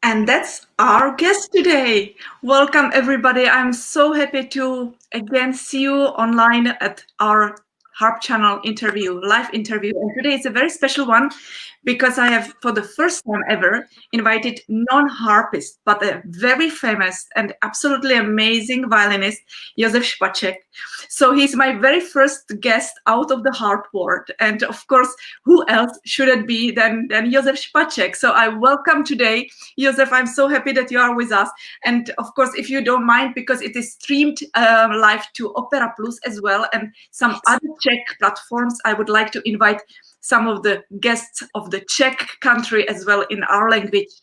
And that's our guest today. Welcome, everybody. I'm so happy to again see you online at our Harp channel interview, live interview. And today is a very special one because I have, for the first time ever, invited non-harpist, but a very famous and absolutely amazing violinist, JOSEF ŠPAČEK. So he's my very first guest out of the harp world. And of course, who else should it be than JOSEF ŠPAČEK? So I welcome today JOSEF. I'm so happy that you are with us. And of course, if you don't mind, because it is streamed live to Opera Plus as well and some other Czech platforms, I would like to invite some of the guests of the Czech country as well in our language.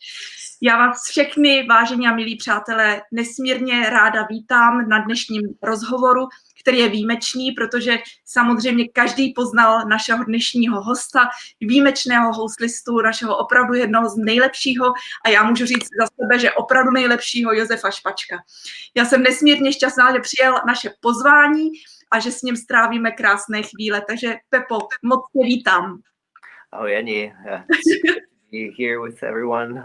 Já vás všechny, vážení a milí přátelé, nesmírně ráda vítám na dnešním rozhovoru, který je výjimečný, protože samozřejmě každý poznal našeho dnešního hosta, výjimečného houslistu, našeho opravdu jednoho z nejlepšího, a já můžu říct za sebe, že opravdu nejlepšího, Josefa Špačka. Já jsem nesmírně šťastná, že přijel naše pozvání a že s ním strávíme krásné chvíle. Takže Pepo, moc tě vítám. Oh, Jani, be here with everyone.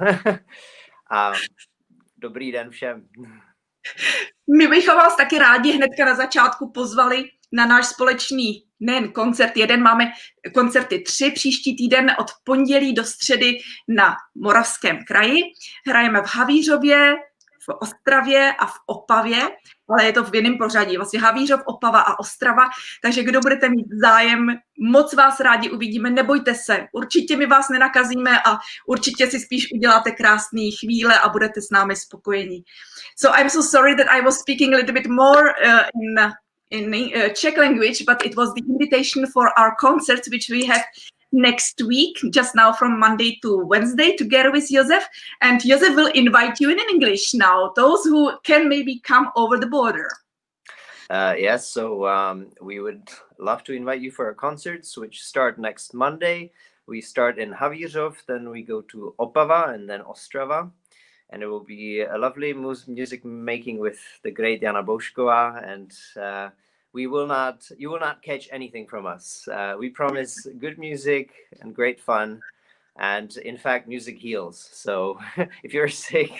Dobrý den všem. My bychom vás taky rádi hnedka na začátku pozvali na náš společný nejen koncert, máme koncerty 3 příští týden od pondělí do středy na Moravském kraji. Hrajeme v Havířově, v Ostravě a v Opavě, ale je to v jiném pořadí, vlastně Havířov, Opava a Ostrava, takže kdo budete mít zájem, moc vás rádi uvidíme, nebojte se, určitě my vás nenakazíme a určitě si spíš uděláte krásné chvíle a budete s námi spokojení. So I'm so sorry that I was speaking a little bit more in Czech language, but it was the invitation for our concerts which we have next week, just now from Monday to Wednesday, together with Josef. And Josef will invite you in English now, those who can maybe come over the border. Yes, so we would love to invite you for our concerts, which start next Monday. We start in Havířov, then we go to Opava and then Ostrava. And it will be a lovely music making with the great Jana Boušková, and you will not catch anything from us. We promise good music and great fun, and in fact, music heals. So if you're sick,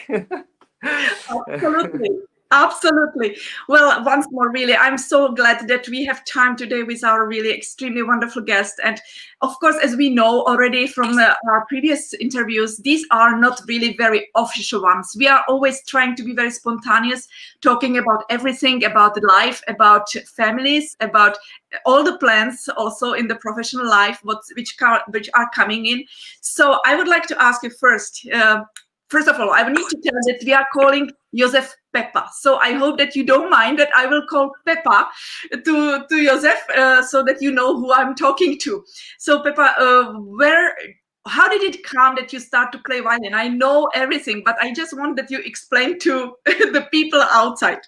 Absolutely. Well, once more, really, I'm so glad that we have time today with our really extremely wonderful guest. And of course, as we know already from our previous interviews, these are not really very official ones. We are always trying to be very spontaneous, talking about everything, about life, about families, about all the plans also in the professional life, which are coming in. So I would like to ask you first of all, I need to tell that we are calling Josef Pepa. So I hope that you don't mind that I will call Pepa to Josef so that you know who I'm talking to. So Pepa, how did it come that you start to play violin? I know everything, but I just want that you explain to the people outside.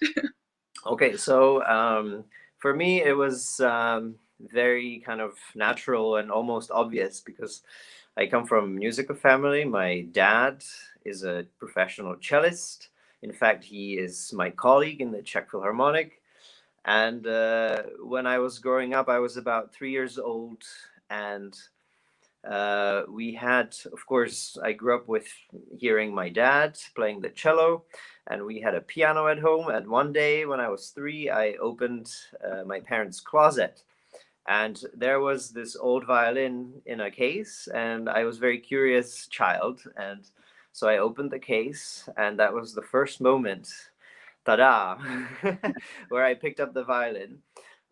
Okay, so for me, it was very kind of natural and almost obvious because I come from a musical family. My dad is a professional cellist. In fact, he is my colleague in the Czech Philharmonic. And when I was growing up, I was about 3 years old. And we had, of course, I grew up with hearing my dad playing the cello. And we had a piano at home. And one day when I was 3, I opened my parents' closet. And there was this old violin in a case, and I was a very curious child. And so I opened the case, and that was the first moment, ta-da, where I picked up the violin.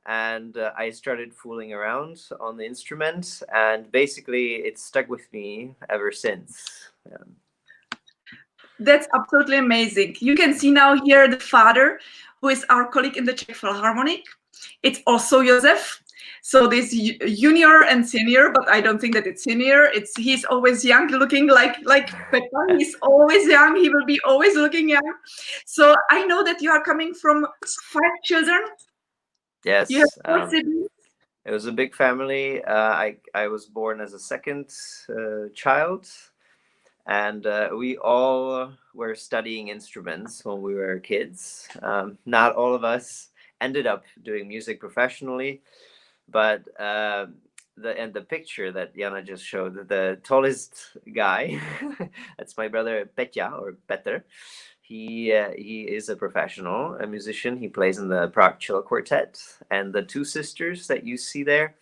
And I started fooling around on the instrument, and basically it stuck with me ever since. Yeah. That's absolutely amazing. You can see now here the father, who is our colleague in the Czech Philharmonic. It's also Josef. So this junior and senior, but I don't think that it's senior. He's always young, looking like Pepa. He's always young. He will be always looking young. So I know that you are coming from 5 children. Yes. You have 4 siblings. It was a big family. I was born as a second child, and we all were studying instruments when we were kids. Not all of us ended up doing music professionally. But the picture that Jana just showed, the tallest guy, that's my brother Petja, or Petter. He is a professional, a musician. He plays in the Prague Cello Quartet. And the two sisters that you see there,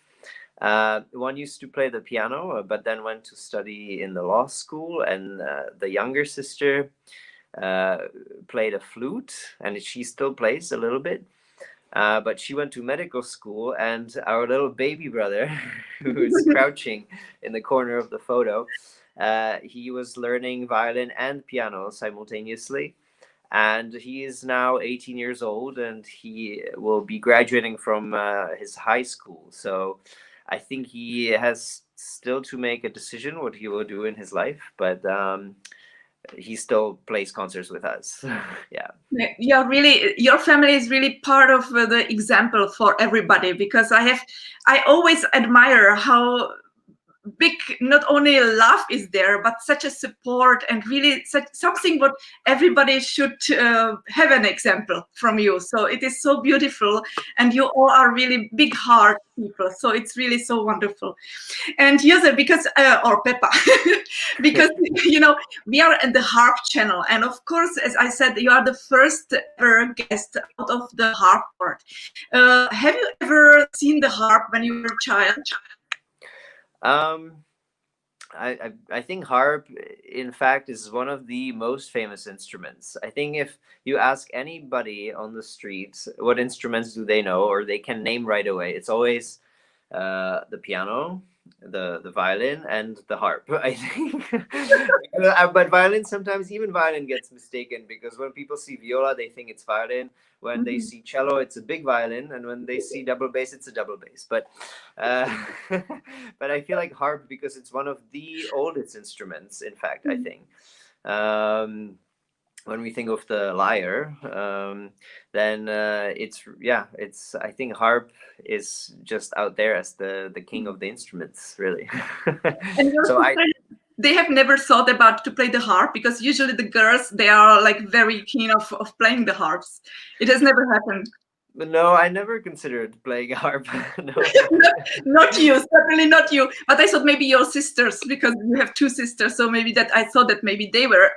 one used to play the piano, but then went to study in the law school. And the younger sister played a flute, and she still plays a little bit. But she went to medical school, and our little baby brother, who is crouching in the corner of the photo, he was learning violin and piano simultaneously. And he is now 18 years old, and he will be graduating from his high school. So I think he has still to make a decision what he will do in his life, but he still plays concerts with us. Yeah. You're really, your family is really part of the example for everybody, because I always admire how big, not only love is there, but such a support, and really such something what everybody should have an example from you. So it is so beautiful, and you all are really big heart people. So it's really so wonderful. And Josef, because or Peppa, because you know we are in the Harp channel, and of course, as I said, you are the first ever guest out of the Harp part. Have you ever seen the harp when you were a child? I think harp, in fact, is one of the most famous instruments. I think if you ask anybody on the street what instruments do they know or they can name right away, it's always the piano, the violin, and the harp, I think. But violin, sometimes even violin gets mistaken, because when people see viola, they think it's violin. When they see cello, it's a big violin, and when they see double bass, it's a double bass. But but I feel like harp, because it's one of the oldest instruments, in fact, I think. When we think of the lyre, then it's I think harp is just out there as the king of the instruments, really. So they have never thought about to play the harp, because usually the girls, they are like very keen of playing the harps. It has never happened. No, I never considered playing harp. No. Not you, certainly not you. But I thought maybe your sisters, because you have two sisters. So maybe that I thought that maybe they were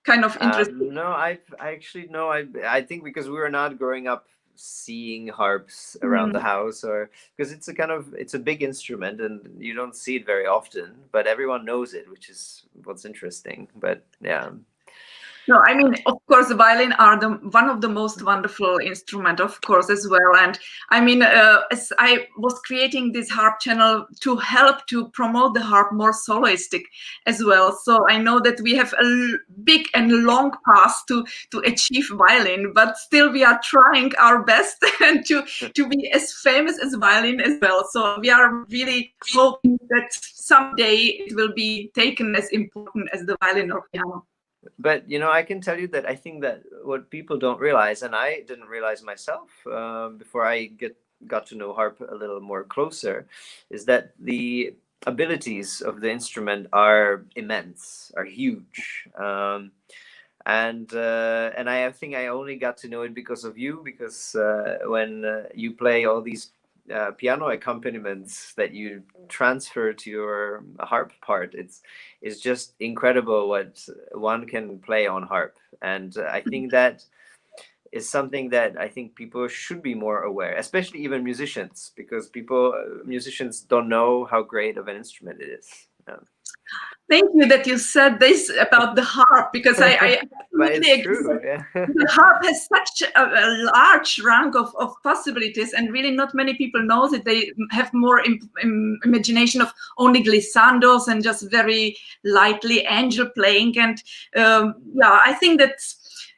kind of interested. No, I actually no. I think because we were not growing up seeing harps around the house, or because it's a big instrument and you don't see it very often, but everyone knows it, which is what's interesting. But yeah. No, I mean, of course, the violin are one of the most wonderful instrument, of course, as well. And I mean, as I was creating this harp channel to help to promote the harp more soloistic as well. So I know that we have a big and long path to achieve violin, but still we are trying our best and to be as famous as violin as well. So we are really hoping that someday it will be taken as important as the violin or piano. But I can tell you that I think that what people don't realize, and I didn't realize myself before I got to know harp a little more closer, is that the abilities of the instrument are immense, are huge. And I think I only got to know it because of you, because when you play all these piano accompaniments that you transfer to your harp part, it's just incredible what one can play on harp. And I think that is something that I think people should be more aware, especially even musicians, because musicians don't know how great of an instrument it is. Thank you that you said this about the harp, because I absolutely agree. True, yeah. The harp has such a large range of possibilities, and really not many people know that they have more imagination of only glissandos and just very lightly angel playing. And I think that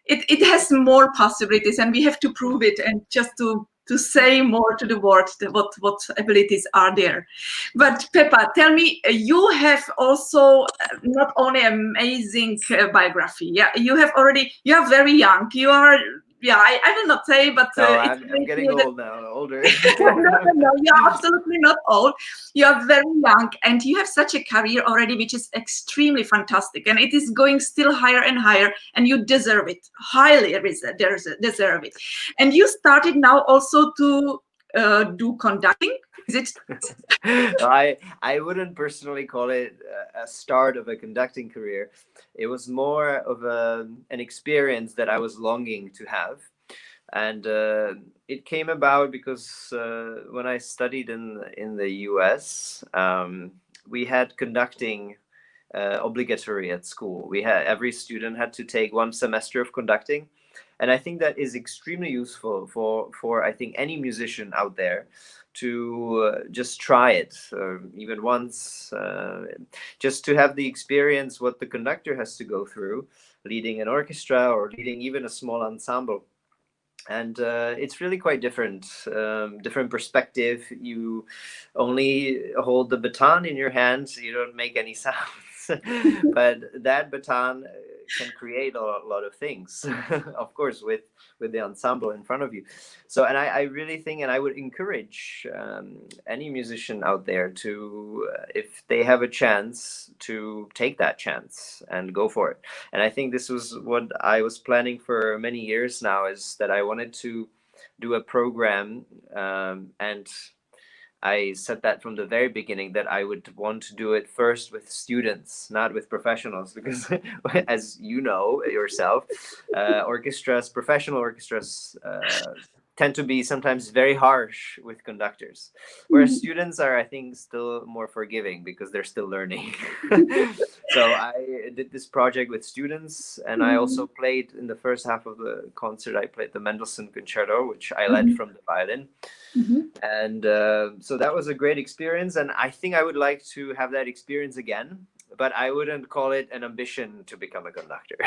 it has more possibilities, and we have to prove it, and just to say more to the world what abilities are there. But Peppa, tell me, you have also not only amazing biography. Yeah, you are very young. You are. Yeah, I will not say, but no, I'm getting old now, older. No, you're absolutely not old. You are very young, and you have such a career already, which is extremely fantastic, and it is going still higher and higher, and you deserve it, highly deserve it. And you started now also to do conducting? Is it? I wouldn't personally call it a start of a conducting career. It was more of an experience that I was longing to have. And it came about because when I studied in the US, we had conducting obligatory at school. Every student had to take 1 semester of conducting, and I think that is extremely useful for I think any musician out there to just try it even once, just to have the experience what the conductor has to go through, leading an orchestra or leading even a small ensemble. And it's really quite different perspective. You only hold the baton in your hands, you don't make any sounds. But that baton can create a lot of things, of course, with the ensemble in front of you. So, and I really think, and I would encourage any musician out there to, if they have a chance, to take that chance and go for it. And I think this was what I was planning for many years now, is that I wanted to do a program, and I said that from the very beginning, that I would want to do it first with students, not with professionals, because as you know yourself, professional orchestras tend to be sometimes very harsh with conductors, whereas students are, I think, still more forgiving because they're still learning. So I did this project with students, and I also played in the first half of the concert, I played the Mendelssohn Concerto, which I led from the violin. And so that was a great experience, and I think I would like to have that experience again, but I wouldn't call it an ambition to become a conductor.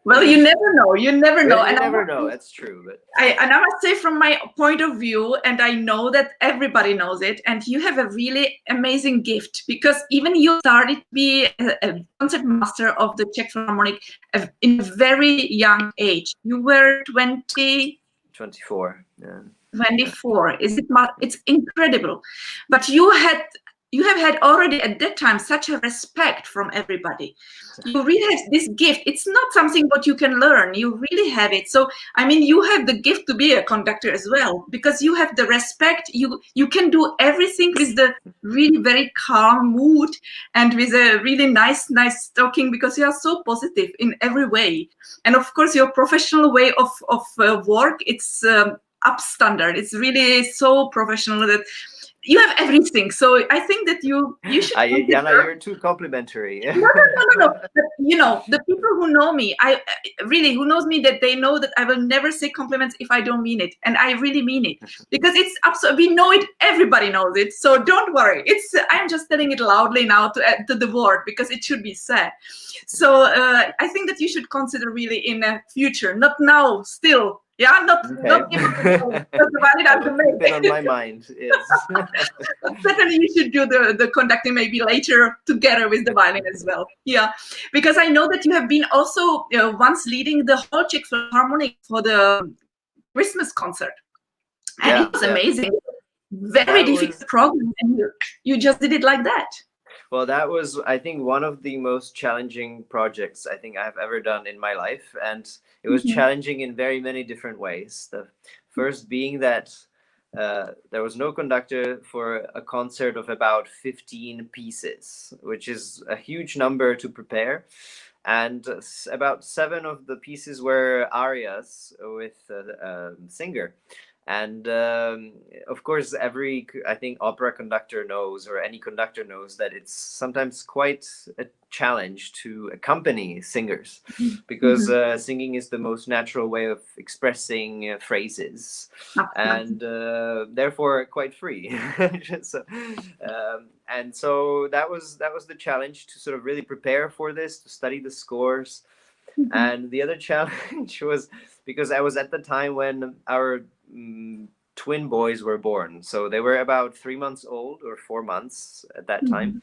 Well, you never know. You never know. You never know. That's true. But I must say, from my point of view, and I know that everybody knows it, and you have a really amazing gift, because even you started to be a concert master of the Czech Philharmonic in a very young age. You were 24. Yeah. 24. It's incredible. But you have had already at that time such a respect from everybody. You really have this gift. It's not something what you can learn. You really have it. So, I mean, you have the gift to be a conductor as well, because you have the respect. You can do everything with the really very calm mood and with a really nice talking, because you are so positive in every way. And of course, your professional way of work, it's up standard. It's really so professional that you have everything. So I think that you should. Jana, you're too complimentary. No. But, you know, the people who know me, who knows me, that they know that I will never say compliments if I don't mean it, and I really mean it, because it's absolutely, we know it. Everybody knows it. So don't worry. I'm just telling it loudly now to the word, because it should be said. So I think that you should consider really in the future, not now, still. Yeah, not That will keep it on my mind. Yes. Certainly, you should do the conducting maybe later together with the violin as well. Yeah, because I know that you have been also once leading the whole Czech Philharmonic for the Christmas concert, and it was amazing. Very difficult program, and you just did it like that. Well, that was, I think, one of the most challenging projects I think I've ever done in my life. And it was challenging in very many different ways. The first being that there was no conductor for a concert of about 15 pieces, which is a huge number to prepare. And about 7 of the pieces were arias with a singer. And of course, every, I think, opera conductor knows, or any conductor knows, that it's sometimes quite a challenge to accompany singers, because singing is the most natural way of expressing phrases, and therefore quite free. And so that was the challenge, to sort of really prepare for this, to study the scores. And the other challenge was because I was at the time when our twin boys were born. So they were about 3 months old, or 4 months at that time.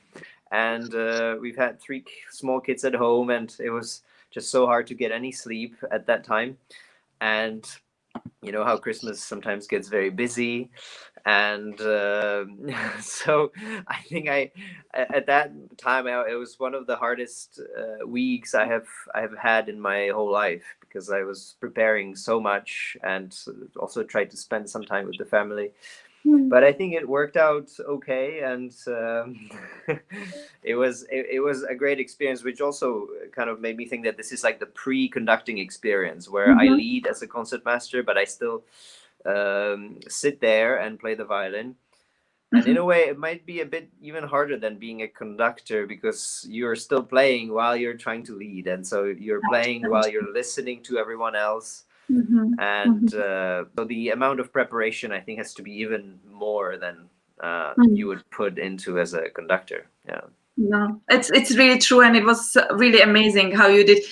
And we've had 3 small kids at home, and it was just so hard to get any sleep at that time. And you know how Christmas sometimes gets very busy, and so I think at that time it was one of the hardest weeks I have had in my whole life, because I was preparing so much and also tried to spend some time with the family. But I think it worked out okay, and it was a great experience, which also kind of made me think that this is like the pre-conducting experience, where I lead as a concertmaster, but I still sit there and play the violin. And in a way, it might be a bit even harder than being a conductor, because you're still playing while you're trying to lead, and so you're playing while you're listening to everyone else. And so the amount of preparation, I think, has to be even more than you would put into as a conductor. Yeah. No, it's really true, and it was really amazing how you did.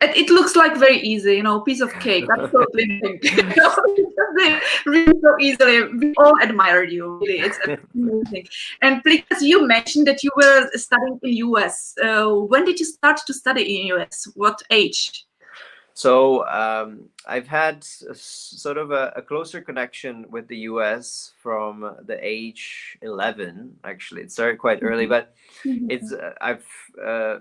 It looks like very easy, you know, piece of cake. I totally think really so easily. We all admired you. Really, it's amazing. And because you mentioned that you were studying in US, when did you start to study in US? What age? So I've had sort of a closer connection with the US from the age 11. Actually, it started quite early, but it's I've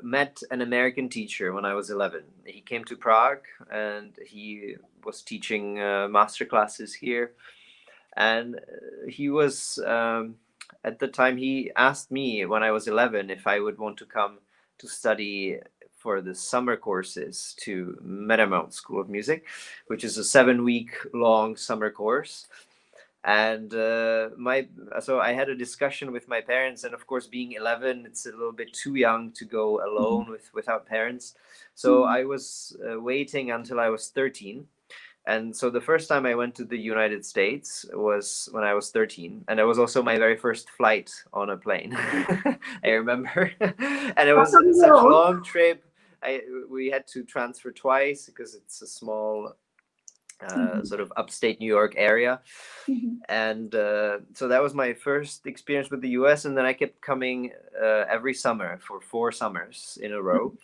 met an American teacher when I was 11. He came to Prague and he was teaching master classes here, and he was at the time he asked me when I was 11 if I would want to come to study for the summer courses to Metamount School of Music, which is a 7-week long summer course. And so I had a discussion with my parents, and of course, being 11, it's a little bit too young to go alone without parents. So I was waiting until I was 13. And so the first time I went to the United States was when I was 13. And it was also my very first flight on a plane. I remember. And it was such a long trip. We had to transfer twice because it's a small sort of upstate New York area. And so that was my first experience with the US. And then I kept coming every summer for 4 summers in a row.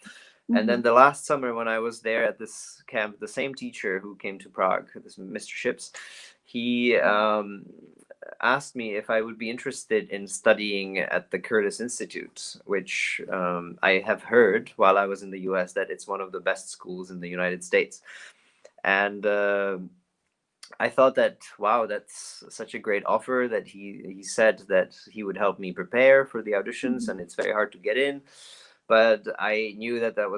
And then the last summer when I was there at this camp, the same teacher who came to Prague, this Mr. Ships, he asked me if I would be interested in studying at the Curtis Institute, which I have heard while I was in the US that it's one of the best schools in the United States. And I thought that, wow, that's such a great offer, that he said that he would help me prepare for the auditions, and it's very hard to get in. But I knew that that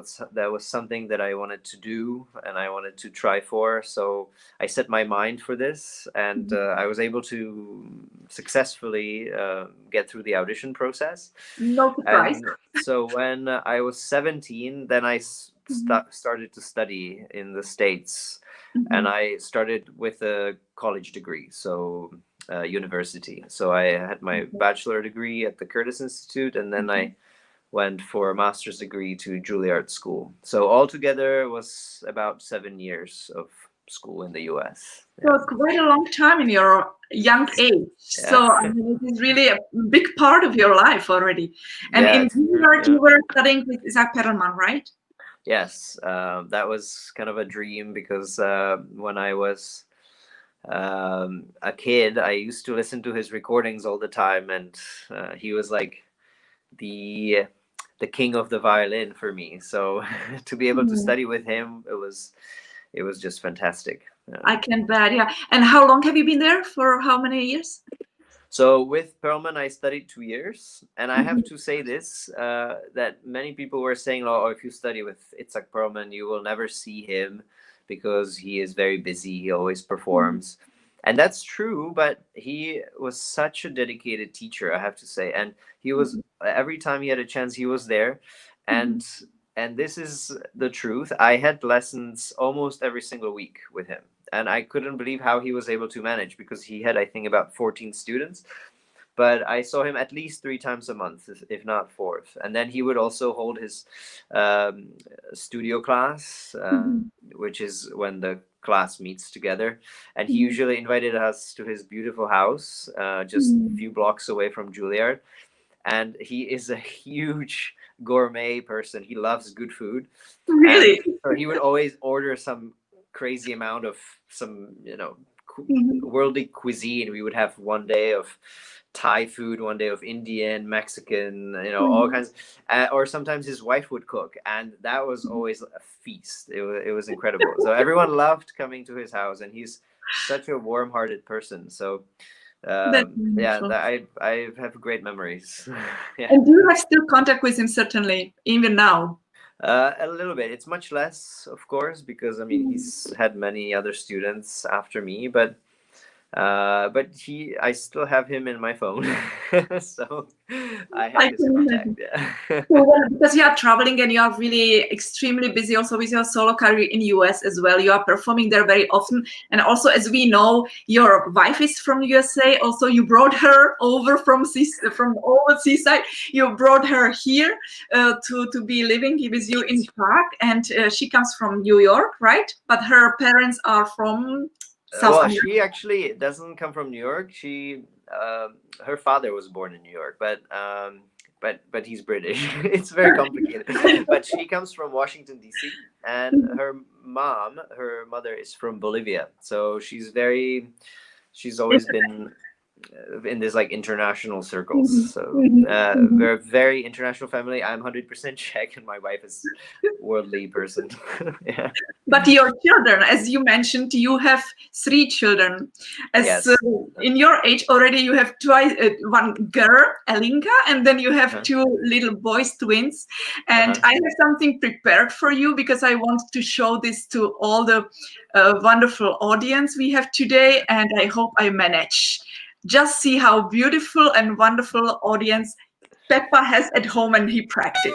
was something that I wanted to do and I wanted to try for. So I set my mind for this, and I was able to successfully get through the audition process. No surprise. And so when I was 17, then I started to study in the States. And I started with a college degree, so university. So I had my bachelor degree at the Curtis Institute, and then I went for a master's degree to Juilliard School. So altogether it was about 7 years of school in the US. So it's quite a long time in your young age. Yeah. So I mean, it is really a big part of your life already. And in Juilliard, you were studying with Itzhak Perlman, right? Yes, that was kind of a dream, because when I was a kid, I used to listen to his recordings all the time, and he was like the king of the violin for me. So to be able to study with him, it was just fantastic. I can bet, yeah. And how long have you been there? For how many years? So with Perlman, I studied 2 years, and I have to say this, that many people were saying, oh, if you study with Itzhak Perlman, you will never see him because he is very busy. He always performs. And that's true, but he was such a dedicated teacher, I have to say. And he was, every time he had a chance, he was there. And this is the truth. I had lessons almost every single week with him. And I couldn't believe how he was able to manage, because he had, I think, about 14 students. But I saw him at least 3 times a month, if not 4. And then he would also hold his studio class, which is when the class meets together. And he usually invited us to his beautiful house, just a few blocks away from Juilliard. And he is a huge gourmet person. He loves good food. Really? And so he would always order some crazy amount of some, worldly cuisine. We would have one day of Thai food, one day of Indian, Mexican, all kinds. Or sometimes his wife would cook, and that was always a feast. It was incredible. So everyone loved coming to his house, and he's such a warm-hearted person. So I have great memories. Yeah. And do you have still contact with him, certainly, even now? A little bit. It's much less, of course, because he's had many other students after me, but I still have him in my phone, so I have his contact. Yeah. Because you are traveling and you are really extremely busy also with your solo career in US as well. You are performing there very often, and also, as we know, your wife is from USA. Also, you brought her over from over seaside. You brought her here to be living with you in Prague, and she comes from New York, right? But her parents are from she actually doesn't come from New York. She, her father was born in New York, but he's British. It's very complicated. But she comes from Washington D.C. and her mother is from Bolivia. So she's always been in this like international circles. So we're a very international family. I'm 100% Czech, and my wife is worldly person. Yeah. But your children, as you mentioned, you have 3 children. Yes. In your age already, you have one girl, Elinka, and then you have 2 little boys, twins. And I have something prepared for you because I want to show this to all the wonderful audience we have today, and I hope I manage. Just see how beautiful and wonderful audience Peppa has at home and he practices.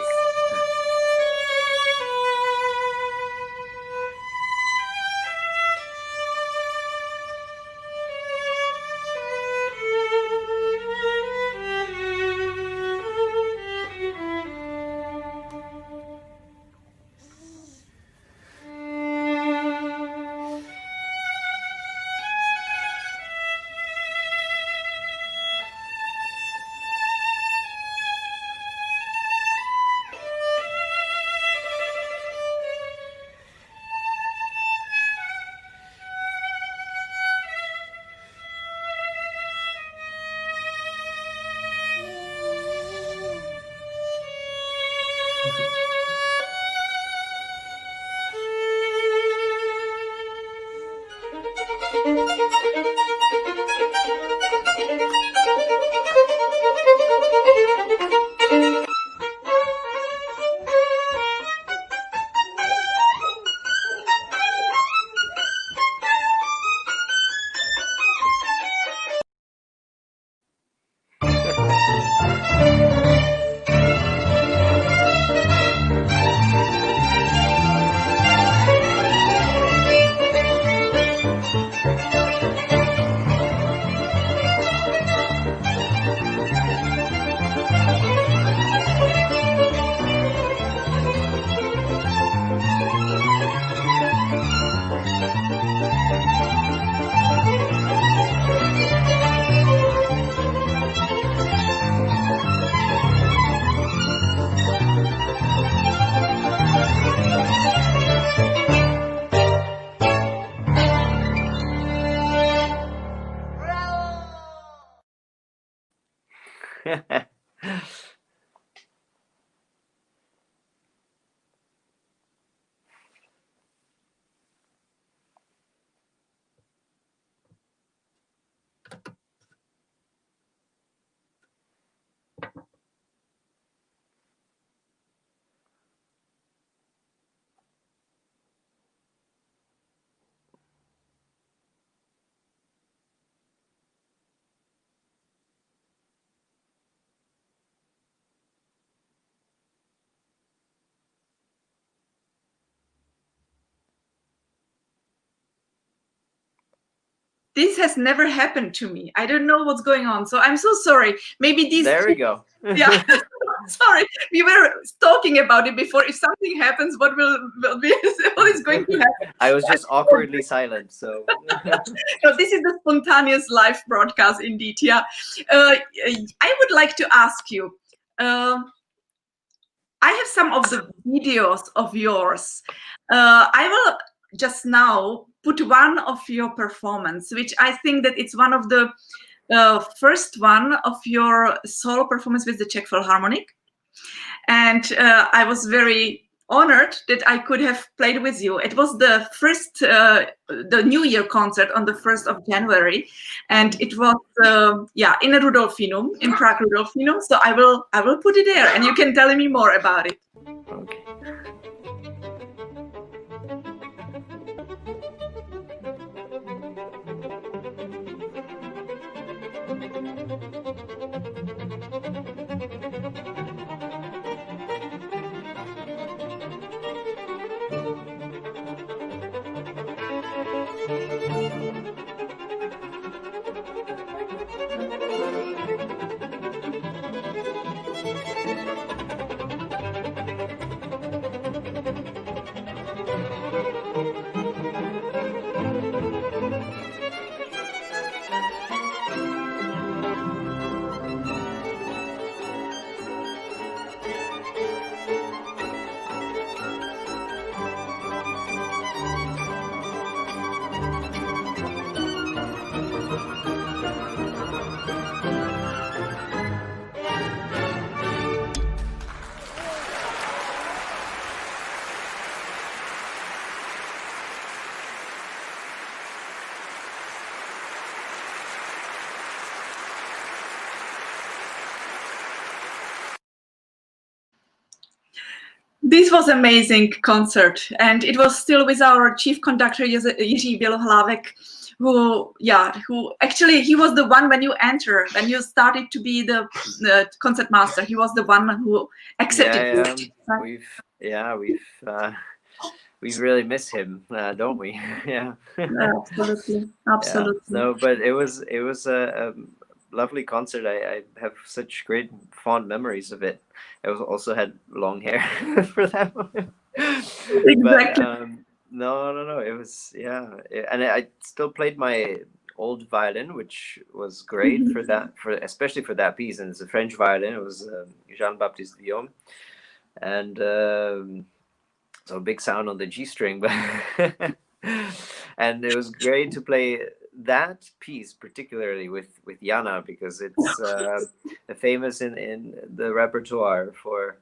This has never happened to me. I don't know what's going on. So I'm so sorry. Maybe these. There we go. Yeah. Sorry. We were talking about it before. If something happens, what is going to happen? I was just awkwardly silent. So no, this is the spontaneous live broadcast indeed. Yeah. I would like to ask you. I have some of the videos of yours. I will just now put one of your performance, which I think that it's one of the first one of your solo performance with the Czech Philharmonic. And I was very honored that I could have played with you. It was the first, the New Year concert on the 1st of January, and it was, in Rudolfinum, in Prague Rudolfinum. So I will put it there, and you can tell me more about it. Okay. This was amazing concert, and it was still with our chief conductor Jiří Bělohlavek, who actually he was the one when you started to be the concert master. He was the one who accepted you. We've really missed him, don't we? Yeah. Absolutely. Yeah. No, but it was a lovely concert. I have such great fond memories of it. I also had long hair for that one. Exactly. But no. It was and I still played my old violin, which was great for that, especially for that piece. And it's a French violin. It was Jean-Baptiste Guillaume, and so big sound on the G string, but and it was great to play that piece particularly with Jana, because it's famous in the repertoire for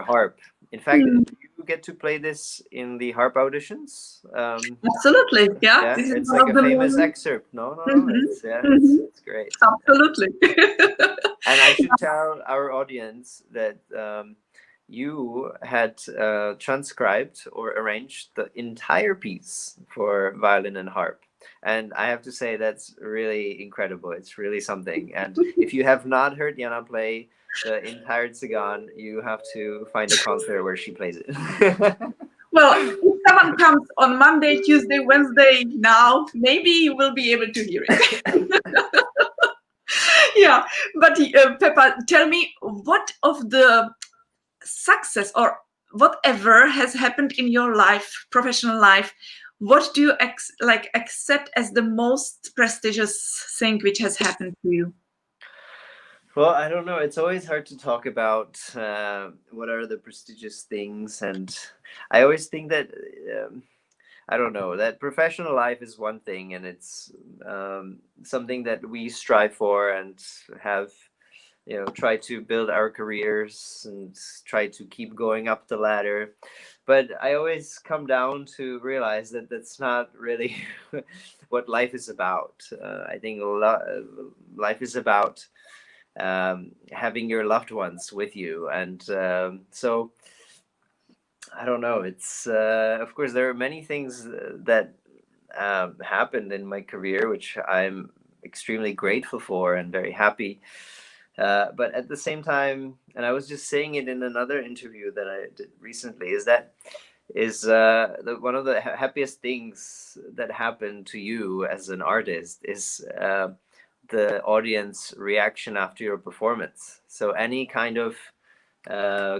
harp. In fact, you get to play this in the harp auditions. Absolutely, yeah. It's like a famous excerpt. No, it's great. Absolutely. And I should tell our audience that you had transcribed or arranged the entire piece for violin and harp. And I have to say, that's really incredible. It's really something. And if you have not heard Jana play the entire Tzigan, you have to find a concert where she plays it. Well, if someone comes on Monday, Tuesday, Wednesday now, maybe you will be able to hear it. Yeah, but Peppa, tell me, what of the success or whatever has happened in your life, professional life, what do you accept as the most prestigious thing which has happened to you? Well, I don't know. It's always hard to talk about what are the prestigious things. And I always think that, I don't know, that professional life is one thing, and it's something that we strive for and have, try to build our careers and try to keep going up the ladder. But I always come down to realize that that's not really what life is about. I think life is about having your loved ones with you. And so I don't know. It's of course, there are many things that happened in my career, which I'm extremely grateful for and very happy. But at the same time, and I was just saying it in another interview that I did recently, is one of the happiest things that happened to you as an artist is the audience reaction after your performance. So any kind of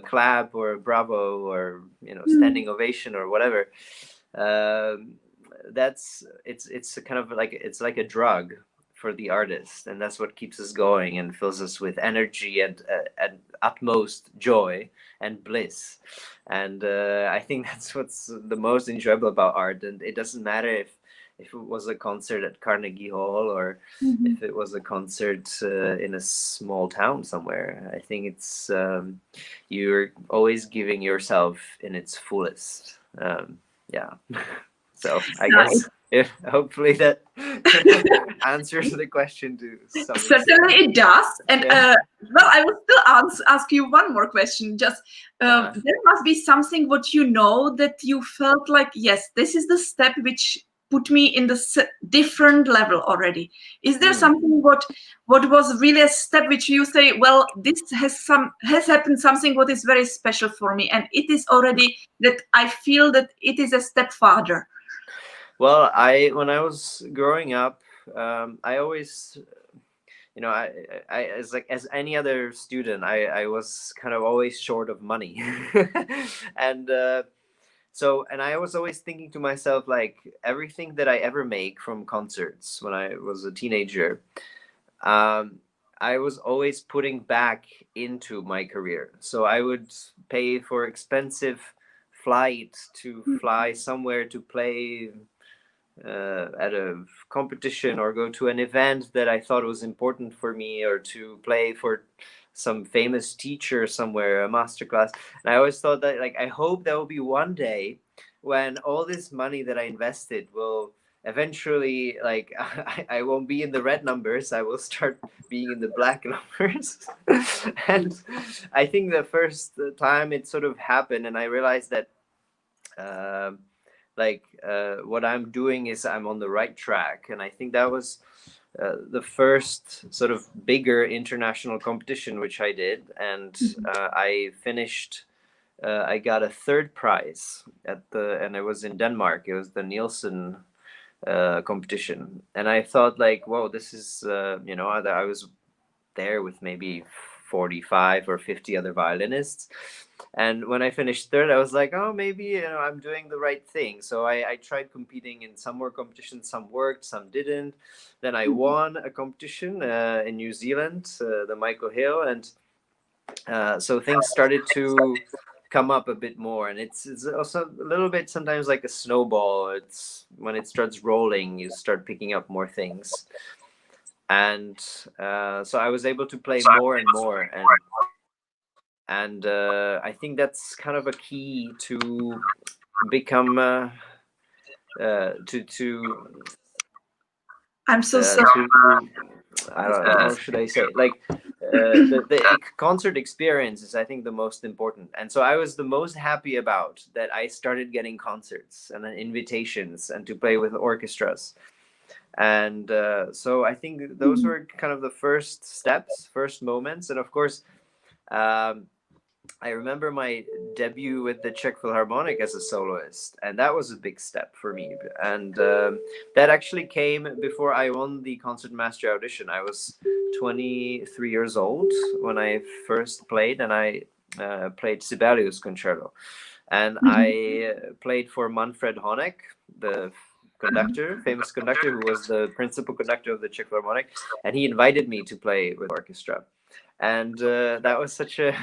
clap or bravo or standing ovation or whatever, it's kind of like, it's like a drug for the artist, and that's what keeps us going and fills us with energy and utmost joy and bliss. And I think that's what's the most enjoyable about art. And it doesn't matter if it was a concert at Carnegie Hall or if it was a concert in a small town somewhere. I think it's you're always giving yourself in its fullest. Yeah. So I guess if hopefully that answers the question to some extent. Certainly it does. And well, I will still ask you one more question. Just there must be something what you know that you felt like, yes, this is the step which put me in the different level already. Is there something what was really a step which you say, well, this has happened something what is very special for me, and it is already that I feel that it is a step farther? Well, when I was growing up, I always, you know, I as any other student, I was kind of always short of money, and and I was always thinking to myself, like, everything that I ever make from concerts when I was a teenager, I was always putting back into my career. So I would pay for expensive flights to fly somewhere to play at a competition or go to an event that I thought was important for me, or to play for some famous teacher somewhere, a masterclass. And I always thought that, like, I hope there will be one day when all this money that I invested will eventually, like, I won't be in the red numbers, I will start being in the black numbers. And I think the first time it sort of happened, and I realized that what I'm doing is I'm on the right track. And I think that was the first sort of bigger international competition which I did, and I finished. I got a third prize and it was in Denmark. It was the Nielsen competition, and I thought, like, whoa, this is I was there with maybe 45 or 50 other violinists. And when I finished third, I was like, oh, maybe I'm doing the right thing. So I tried competing in some more competitions. Some worked, some didn't. Then I won a competition in New Zealand, the Michael Hill, and so things started to come up a bit more. And it's also a little bit sometimes like a snowball. It's when it starts rolling, you start picking up more things. And so I was able to play more and more, and I think that's kind of a key to become I'm so sorry. I don't know, how should I say, like, the concert experience is, I think, the most important. And so I was the most happy about that I started getting concerts and invitations and to play with orchestras. And so I think those were kind of the first steps, first moments. And of course, I remember my debut with the Czech Philharmonic as a soloist, and that was a big step for me. And that actually came before I won the concertmaster audition. I was 23 years old when I first played, and I played Sibelius Concerto. And I played for Manfred Honeck, the conductor, famous conductor, who was the principal conductor of the Czech Philharmonic, and he invited me to play with orchestra. And that was such a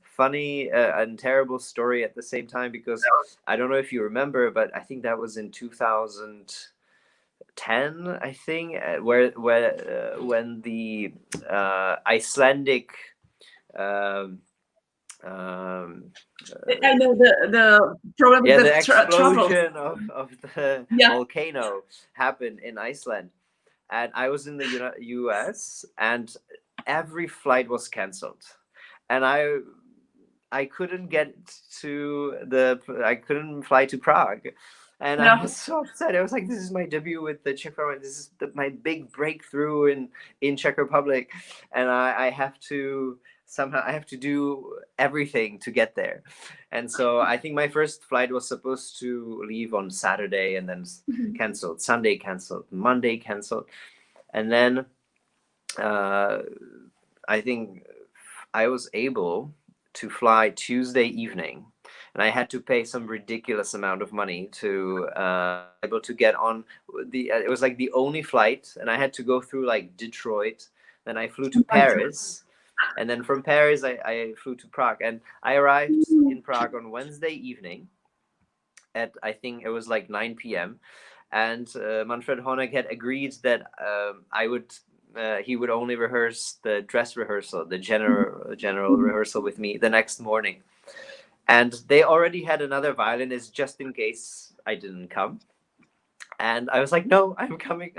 funny and terrible story at the same time, because I don't know if you remember, but I think that was in 2010, I think, when the Icelandic I know the problem with the explosion of the Yeah. volcano happened in Iceland, and I was in the US, and every flight was canceled, and I couldn't get I couldn't fly to Prague, and I was so upset. I was like, this is my debut with the Czech Republic. This is my big breakthrough in Czech Republic, and I have to do everything to get there. And so I think my first flight was supposed to leave on Saturday, and then canceled. Sunday canceled. Monday canceled. And then I think I was able to fly Tuesday evening. and I had to pay some ridiculous amount of money to able to get on the. It was like the only flight, and I had to go through like Detroit. Then I flew to Paris, and then from Paris I flew to Prague, and I arrived in Prague on Wednesday evening. At I think it was like 9 p.m. and Manfred Honeck had agreed that he would only rehearse the dress rehearsal, the general rehearsal with me the next morning. And they already had another violinist just in case I didn't come. And I was like, no, I'm coming.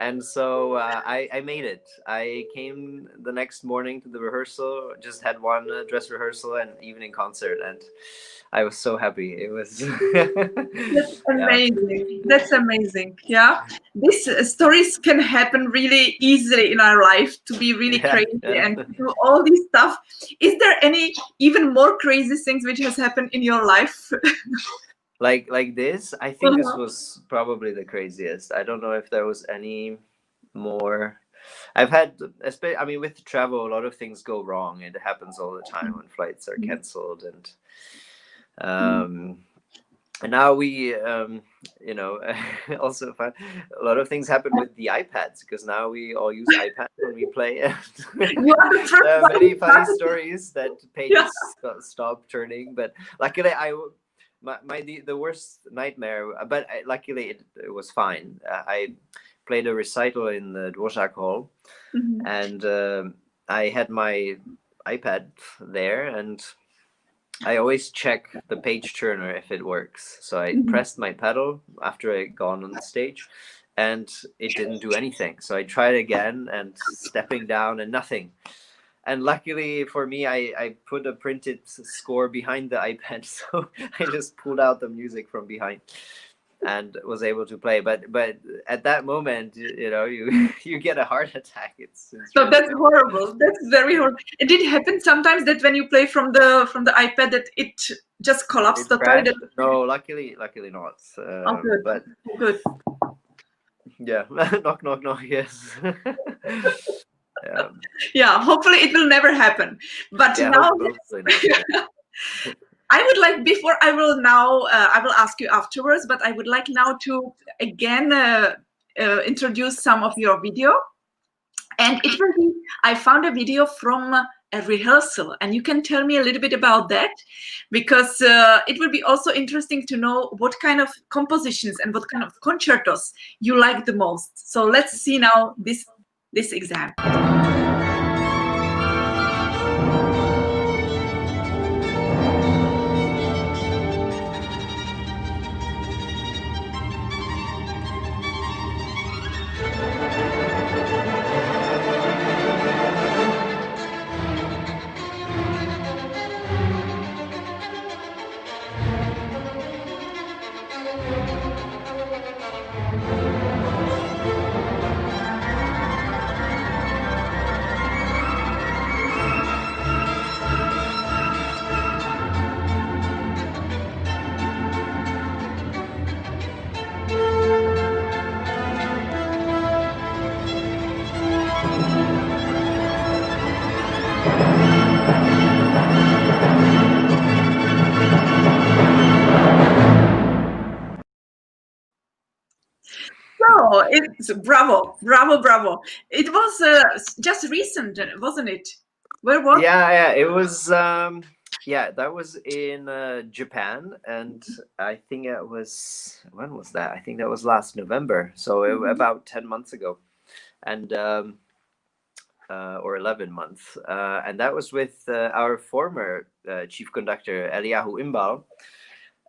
And so I made it. I came the next morning to the rehearsal, just had one dress rehearsal and evening concert, and I was so happy. It was That's amazing. That's amazing. Yeah, these stories can happen really easily in our life, to be really crazy and to do all this stuff. Is there any even more crazy things which has happened in your life? like this? I think this was probably the craziest. I don't know if there was any more. I've had, I mean, with travel, a lot of things go wrong. It happens all the time when flights are canceled, and now we, also a lot of things happen with the iPads, because now we all use iPads when we play. There are many funny stories that pages stop turning, but luckily the worst nightmare, but luckily it was fine. I played a recital in the Dvořák Hall, and I had my iPad there, and I always check the page turner if it works. So I pressed my pedal after I gone on the stage, and it didn't do anything. So I tried again, and stepping down, and nothing. And luckily for me, I put a printed score behind the iPad, so I just pulled out the music from behind and was able to play. But at that moment, you get a heart attack. It's so really that's horrible. That's very horrible. It did happen sometimes that when you play from the iPad that it just collapsed. No, luckily not. Good. But good. Yeah, knock knock knock. Yes. Yeah, hopefully it will never happen. But now I would like, before I will ask you afterwards, but I would like now to again introduce some of your video. And it will be, I found a video from a rehearsal, and you can tell me a little bit about that, because it will be also interesting to know what kind of compositions and what kind of concertos you like the most. So let's see now this example. So it's bravo. It was just recent, wasn't it? Where was? Yeah, it was. That was in Japan, and I think it was, when was that? I think that was last November, so about 10 months ago, and or 11 months, and that was with our former chief conductor Eliyahu Imbal.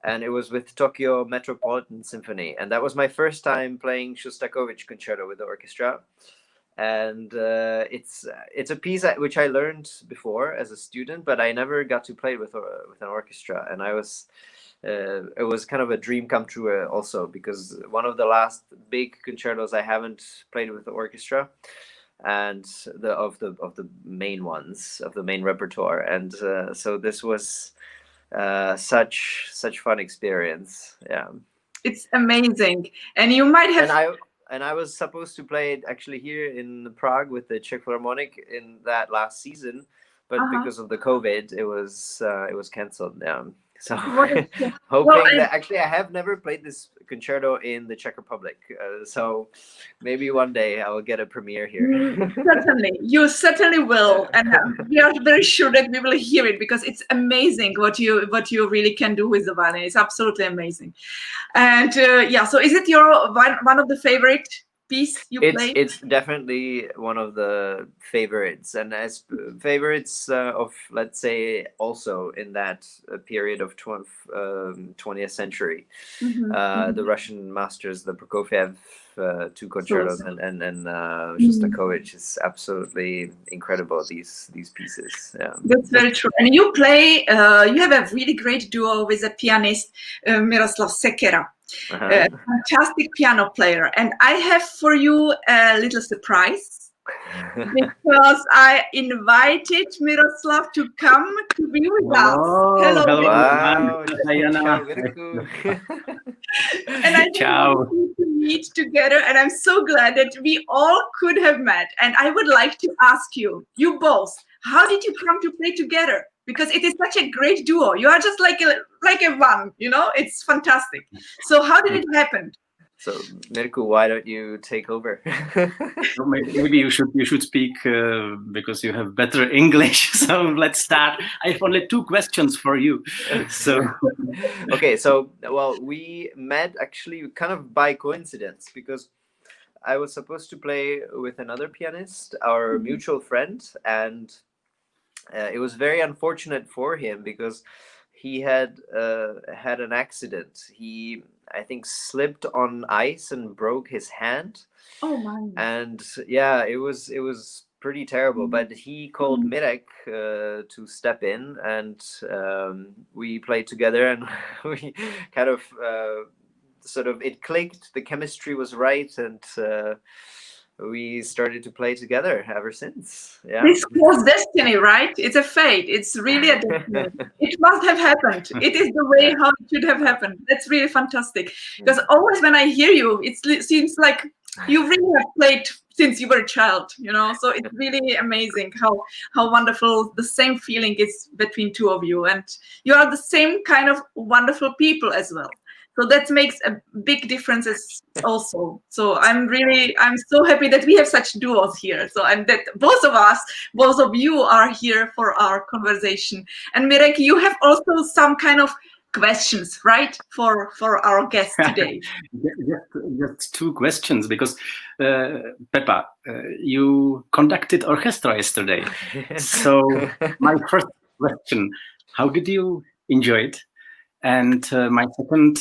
And it was with Tokyo Metropolitan Symphony, and that was my first time playing Shostakovich concerto with the orchestra. And it's a piece which I learned before as a student, but I never got to play with an orchestra. And it was kind of a dream come true also, because one of the last big concertos I haven't played with the orchestra, and of the main ones of the main repertoire. And so this was such fun experience. Yeah, it's amazing. And you might have, and and I was supposed to play it actually here in Prague with the Czech Philharmonic in that last season, but because of the COVID, it was cancelled. So hoping that actually I have never played this concerto in the Czech Republic, so maybe one day I will get a premiere here. Certainly, you certainly will, and we are very sure that we will hear it, because it's amazing what you really can do with the violin. It's absolutely amazing. And yeah, so is it your one of the favorite piece you play? It's definitely one of the favorites, and as favorites of, let's say, also in that period of 20th century, the Russian masters, the Prokofiev two concertos, and Shostakovich is absolutely incredible. These pieces. Yeah. That's very true. And you play. You have a really great duo with a pianist, Miroslav Sekera. A fantastic piano player, and I have for you a little surprise, because I invited Miroslav to come to be with us. Hello. Wow. And I want you to meet together, and I'm so glad that we all could have met. And I would like to ask you both, how did you come to play together? Because it is such a great duo. You are just like a one, it's fantastic. So how did it happen? So Mirku, why don't you take over? Maybe you should speak because you have better English. So let's start. I have only 2 questions for you. So okay, so well, we met actually kind of by coincidence, because I was supposed to play with another pianist, our mutual friend, and it was very unfortunate for him because he had had an accident. He, I think, slipped on ice and broke his hand. Oh my! And yeah, it was pretty terrible. But he called Mirek to step in, and we played together, and we kind of sort of, it clicked. The chemistry was right, and we started to play together ever since. Yeah. This was destiny, right? It's a fate. It's really a destiny. It must have happened. It is the way how it should have happened. That's really fantastic. Because always when I hear you, it seems like you really have played since you were a child, So it's really amazing how wonderful the same feeling is between two of you. And you are the same kind of wonderful people as well. So that makes a big difference also. So I'm so happy that we have such duos here. So and that both of you are here for our conversation. And Mirek, you have also some kind of questions, right, for our guest today? Just 2 questions, because Pepa, you conducted orchestra yesterday. So my first question: how did you enjoy it? And my second,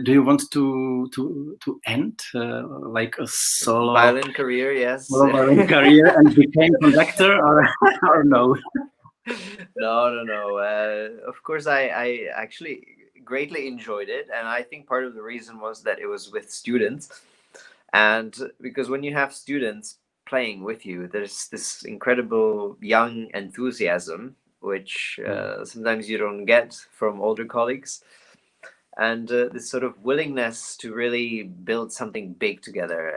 do you want to end like a solo violin career? Yes, solo violin career and became conductor, or no? No. Of course, I actually greatly enjoyed it, and I think part of the reason was that it was with students, and because when you have students playing with you, there's this incredible young enthusiasm, which sometimes you don't get from older colleagues, and this sort of willingness to really build something big together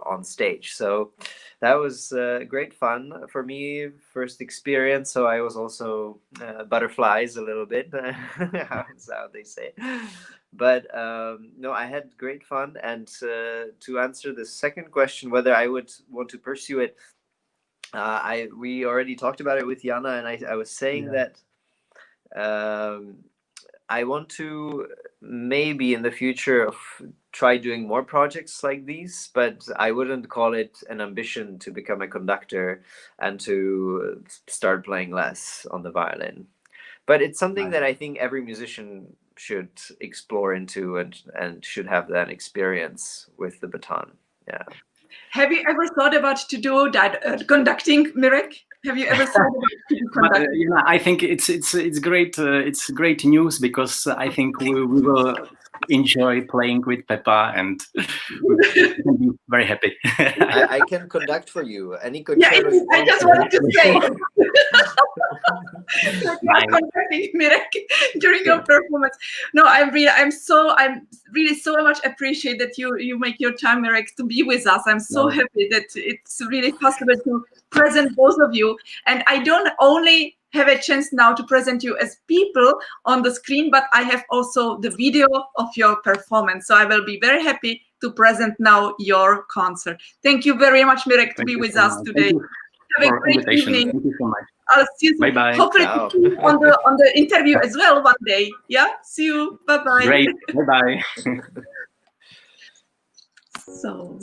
on stage. So that was great fun for me, first experience. So I was also butterflies a little bit, that's how they say. But no, I had great fun. And to answer the second question, whether I would want to pursue it, we already talked about it with Jana, and I was saying that I want to maybe in the future try doing more projects like these, but I wouldn't call it an ambition to become a conductor and to start playing less on the violin. But it's something that I think every musician should explore into and should have that experience with the baton. Yeah. Have you ever thought about to do that conducting, Mirek? Have you ever thought about to do conducting? I think it's great. It's great news, because I think we will enjoy playing with Pepa, and we'll be very happy. I can conduct for you any concerto. Yeah, I just wanted to say. Like contacting Mirek during your performance. No, I'm really so much appreciate that you make your time, Mirek, to be with us. I'm so happy that it's really possible to present both of you. And I don't only have a chance now to present you as people on the screen, but I have also the video of your performance. So I will be very happy to present now your concert. Thank you very much, Mirek, to be with us today. Have a great evening. Thank you so much. I'll see you. Bye-bye. Hopefully see you on the interview as well one day. Yeah. See you. Bye-bye. Great. Bye-bye. So.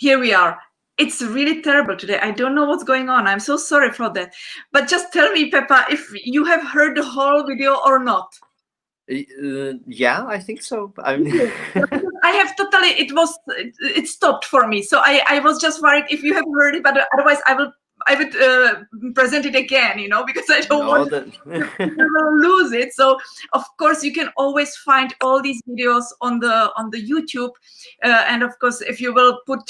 Here we are. It's really terrible today. I don't know what's going on. I'm so sorry for that. But just tell me, Peppa, if you have heard the whole video or not. Yeah, I think so. I have totally, it stopped for me. So I was just worried if you have heard it, but otherwise I would present it again, because I don't want to lose it. So of course you can always find all these videos on the YouTube, and of course if you will put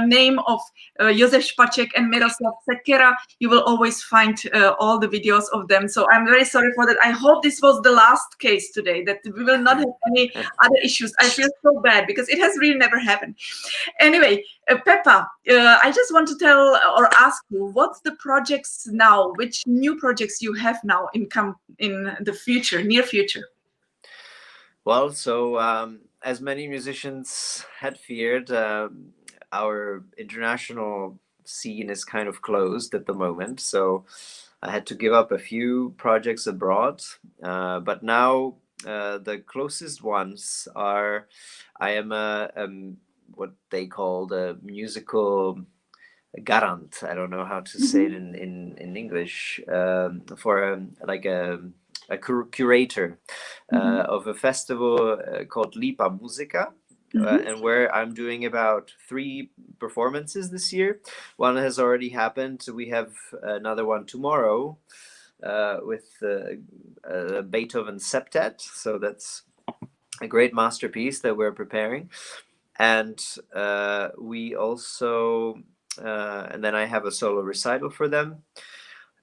name of JOSEF ŠPAČEK and Miroslav Sekera, you will always find all the videos of them. So I'm very sorry for that. I hope this was the last case today, that we will not have any other issues. I feel so bad because it has really never happened. Anyway, Peppa, I just want to tell or ask you, what's the projects now? Which new projects you have now in the future, near future? Well, so as many musicians had feared, our international scene is kind of closed at the moment. So I had to give up a few projects abroad. But now the closest ones are, I am what they call the musical garant. I don't know how to say it in English, for like a curator of a festival called Lipa Musica, and where I'm doing about 3 performances this year. One has already happened. We have another one tomorrow with Beethoven Septet. So that's a great masterpiece that we're preparing. And we also, and then I have a solo recital for them.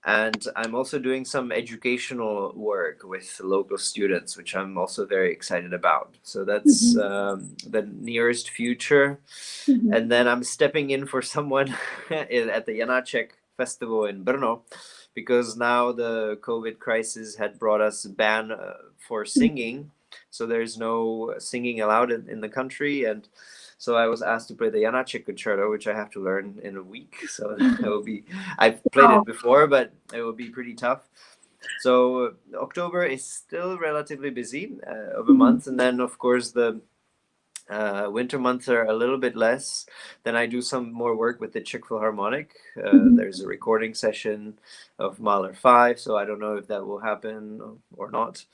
And I'm also doing some educational work with local students, which I'm also very excited about. So that's the nearest future. And then I'm stepping in for someone at the Janáček Festival in Brno, because now the COVID crisis had brought us a ban for singing. So there's no singing allowed in the country. And so I was asked to play the Janáček concerto, which I have to learn in a week. So it will be, I've played it before, but it will be pretty tough. So October is still relatively busy of a month. And then, of course, the winter months are a little bit less. Then I do some more work with the Czech Philharmonic. There's a recording session of Mahler 5. So I don't know if that will happen or not.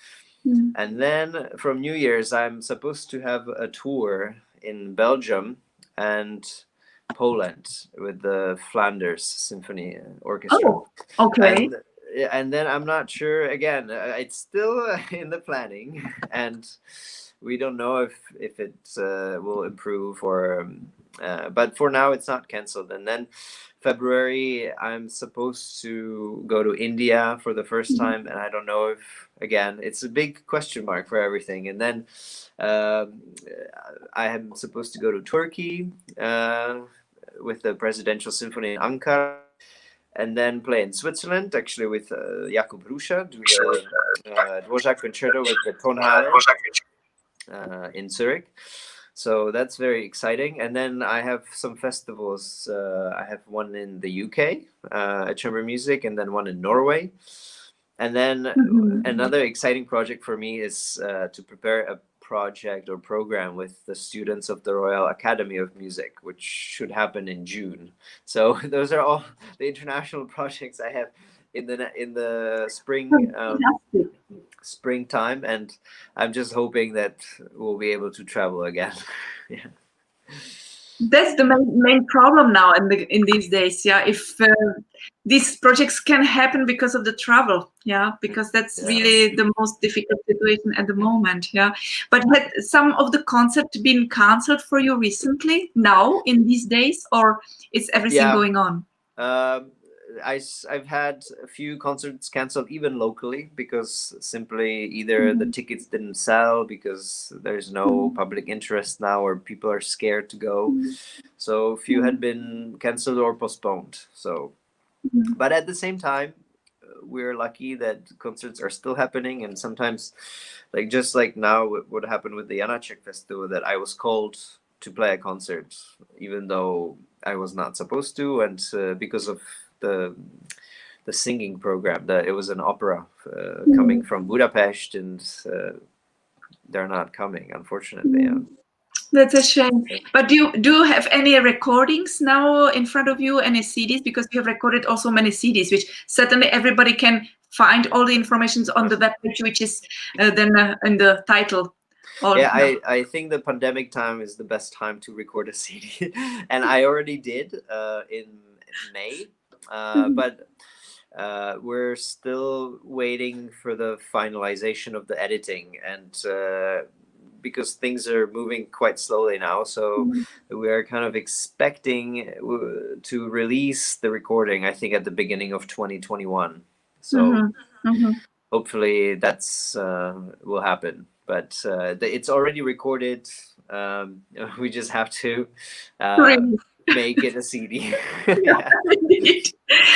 And then from New Year's, I'm supposed to have a tour in Belgium and Poland with the Flanders Symphony Orchestra. Oh, okay. And and then I'm not sure again. It's still in the planning, and we don't know if it will improve or. But for now, it's not canceled. And then February, I'm supposed to go to India for the first time, and I don't know if again it's a big question mark for everything. And then I am supposed to go to Turkey with the Presidential Symphony in Ankara. And then play in Switzerland, actually with Jakub Ruscha, do the Dvořák concerto with the Tonhalle in Zurich. So that's very exciting. And then I have some festivals. I have one in the UK at Chamber Music, and then one in Norway. And then another exciting project for me is to prepare a project or program with the students of the Royal Academy of Music, which should happen in June. So those are all the international projects I have in the springtime, and I'm just hoping that we'll be able to travel again. Yeah. That's the main problem now in these days. Yeah, if these projects can happen because of the travel. Yeah, because that's really the most difficult situation at the moment. Yeah, but had some of the concerts been cancelled for you recently? Now in these days, or is everything going on? I've had a few concerts canceled, even locally, because simply either the tickets didn't sell because there's no public interest now, or people are scared to go. So a few had been canceled or postponed. So, but at the same time, we're lucky that concerts are still happening, and sometimes, just like now, what happened with the Janáček Festival, that I was called to play a concert, even though I was not supposed to, and because of the singing program, that it was an opera coming from Budapest, and they're not coming, unfortunately. That's a shame. But do you have any recordings now in front of you, any CDs? Because you have recorded also many CDs, which certainly everybody can find all the information on the webpage, which is then in the title. I think the pandemic time is the best time to record a CD, and I already did in May. But we're still waiting for the finalization of the editing, and because things are moving quite slowly now, so we are kind of expecting to release the recording, I think, at the beginning of 2021. So hopefully that's will happen. But it's already recorded. We just have to make it a CD. Indeed.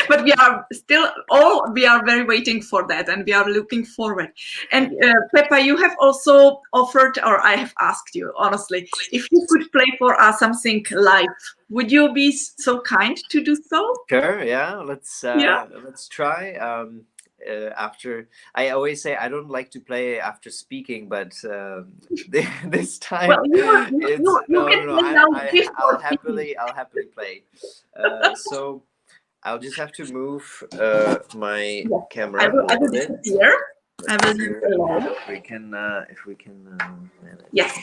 But we are very waiting for that, and we are looking forward. And Pepa, you have also offered, or I have asked you honestly, if you could play for us something live, would you be so kind to do so? Sure. Yeah. Let's try. After, I always say I don't like to play after speaking, but this time, I'll happily play. So I'll just have to move my camera. I will disappear. If we can manage. Yes.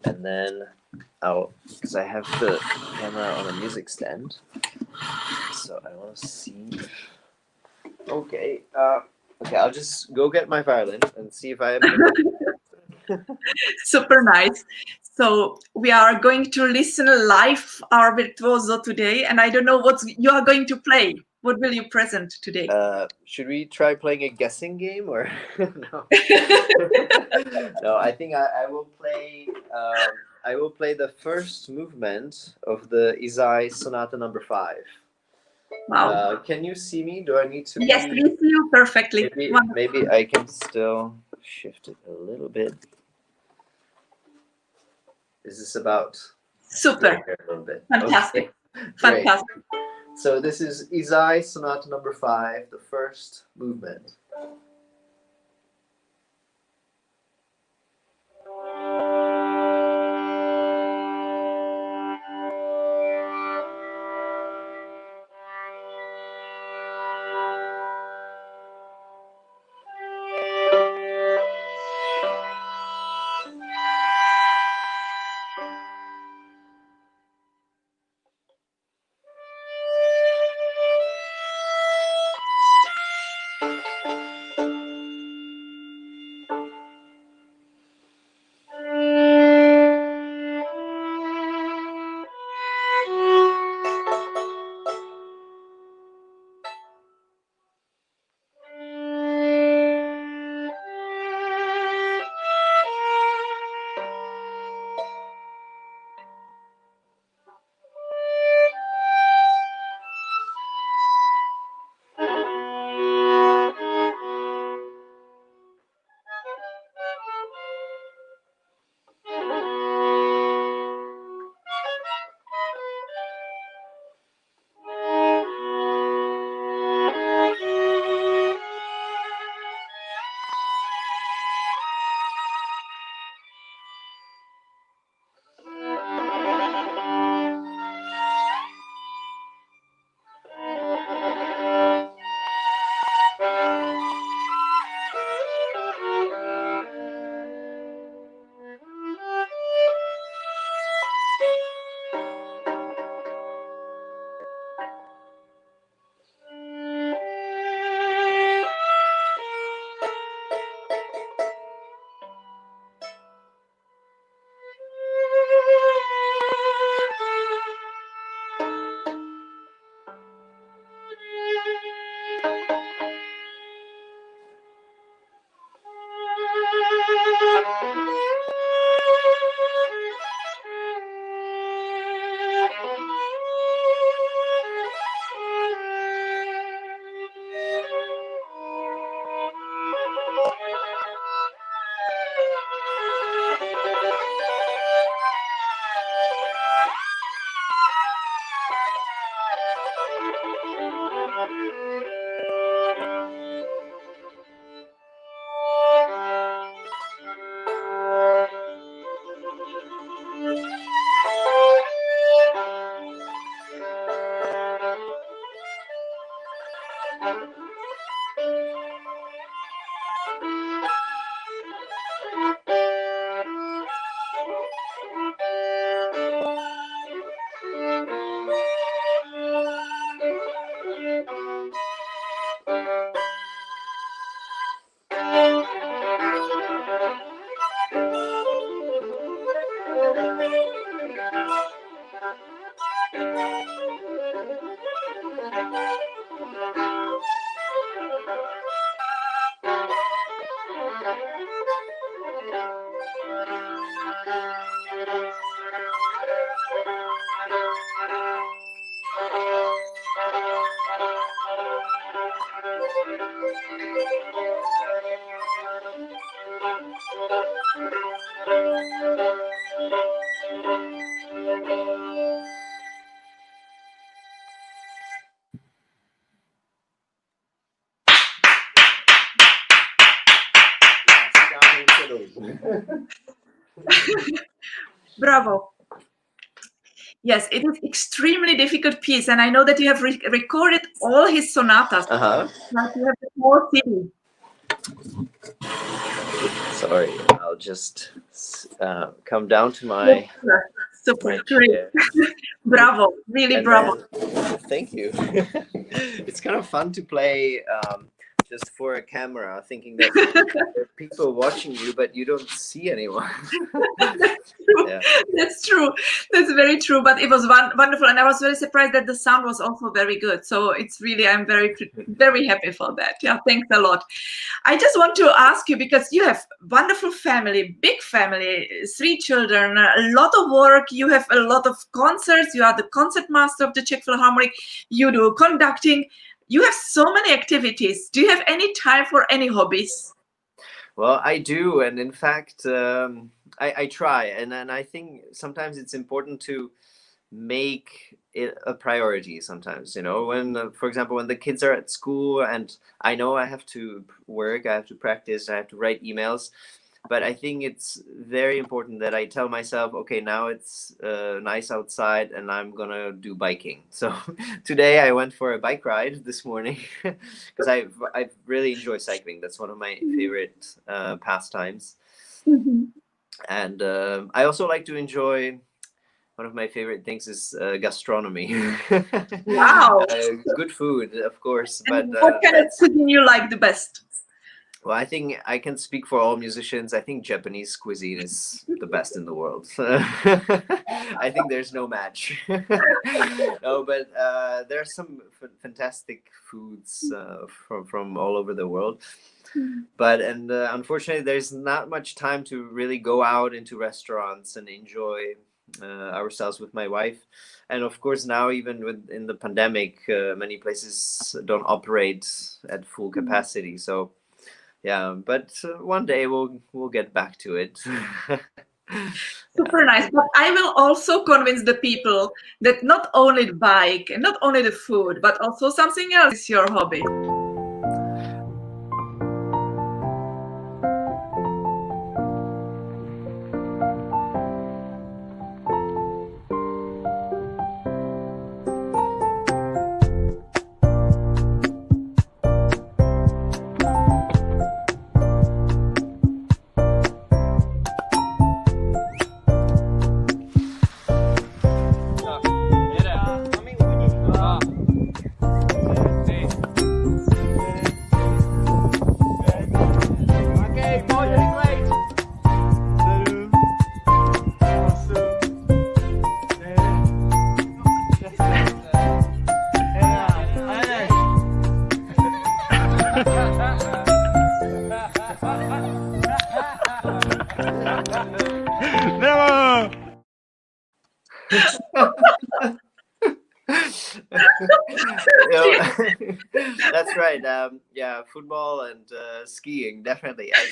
And then because I have the camera on a music stand, so I want to see. Okay. I'll just go get my violin and see if I have. Super nice. So we are going to listen live our virtuoso today, and I don't know what you are going to play. What will you present today? Should we try playing a guessing game, or no? No, I think I will play. I will play the first movement of the Itzhak Sonata No. 5. Wow. Can you see me? Do I need to? Yes, we see you perfectly. Maybe I can still shift it a little bit. Is this about? Super. A little bit. Fantastic. Okay. Fantastic. So this is Itzhak Sonata No. 5, the first movement. Bravo. Yes, it is extremely difficult piece, and I know that you have recorded all his sonatas. Like you have the whole CD. Sorry, I'll just come down to my super great. Bravo, really and bravo. then, thank you. It's kind of fun to play just for a camera, thinking that there are people watching you, but you don't see anyone. That's true. Yeah. That's true. That's very true. But it was wonderful, and I was very surprised that the sound was also very good. So it's really, I'm very, very happy for that. Yeah, thanks a lot. I just want to ask you, because you have wonderful family, big family, 3 children, a lot of work. You have a lot of concerts. You are the concert master of the Czech Philharmonic. You do conducting. You have so many activities. Do you have any time for any hobbies? Well, I do, and in fact, I try, and I think sometimes it's important to make it a priority. Sometimes, you know, when, for example, when the kids are at school, and I know I have to work, I have to practice, I have to write emails. But I think it's very important that I tell myself, okay, now it's nice outside and I'm gonna do biking. So today I went for a bike ride this morning because I really enjoy cycling. That's one of my favorite pastimes. Mm-hmm. And I also like to enjoy, one of my favorite things is gastronomy. Wow. Good food, of course. But what kind of cuisine you like the best? Well, I think I can speak for all musicians. I think Japanese cuisine is the best in the world. I think there's no match. No, but there are some fantastic foods from all over the world. But unfortunately, there's not much time to really go out into restaurants and enjoy ourselves with my wife. And of course, now even in the pandemic, many places don't operate at full capacity. So. Yeah, but one day we'll get back to it. Super nice. But I will also convince the people that not only the bike and not only the food, but also something else is your hobby. That's right. Yeah, football and skiing, definitely. I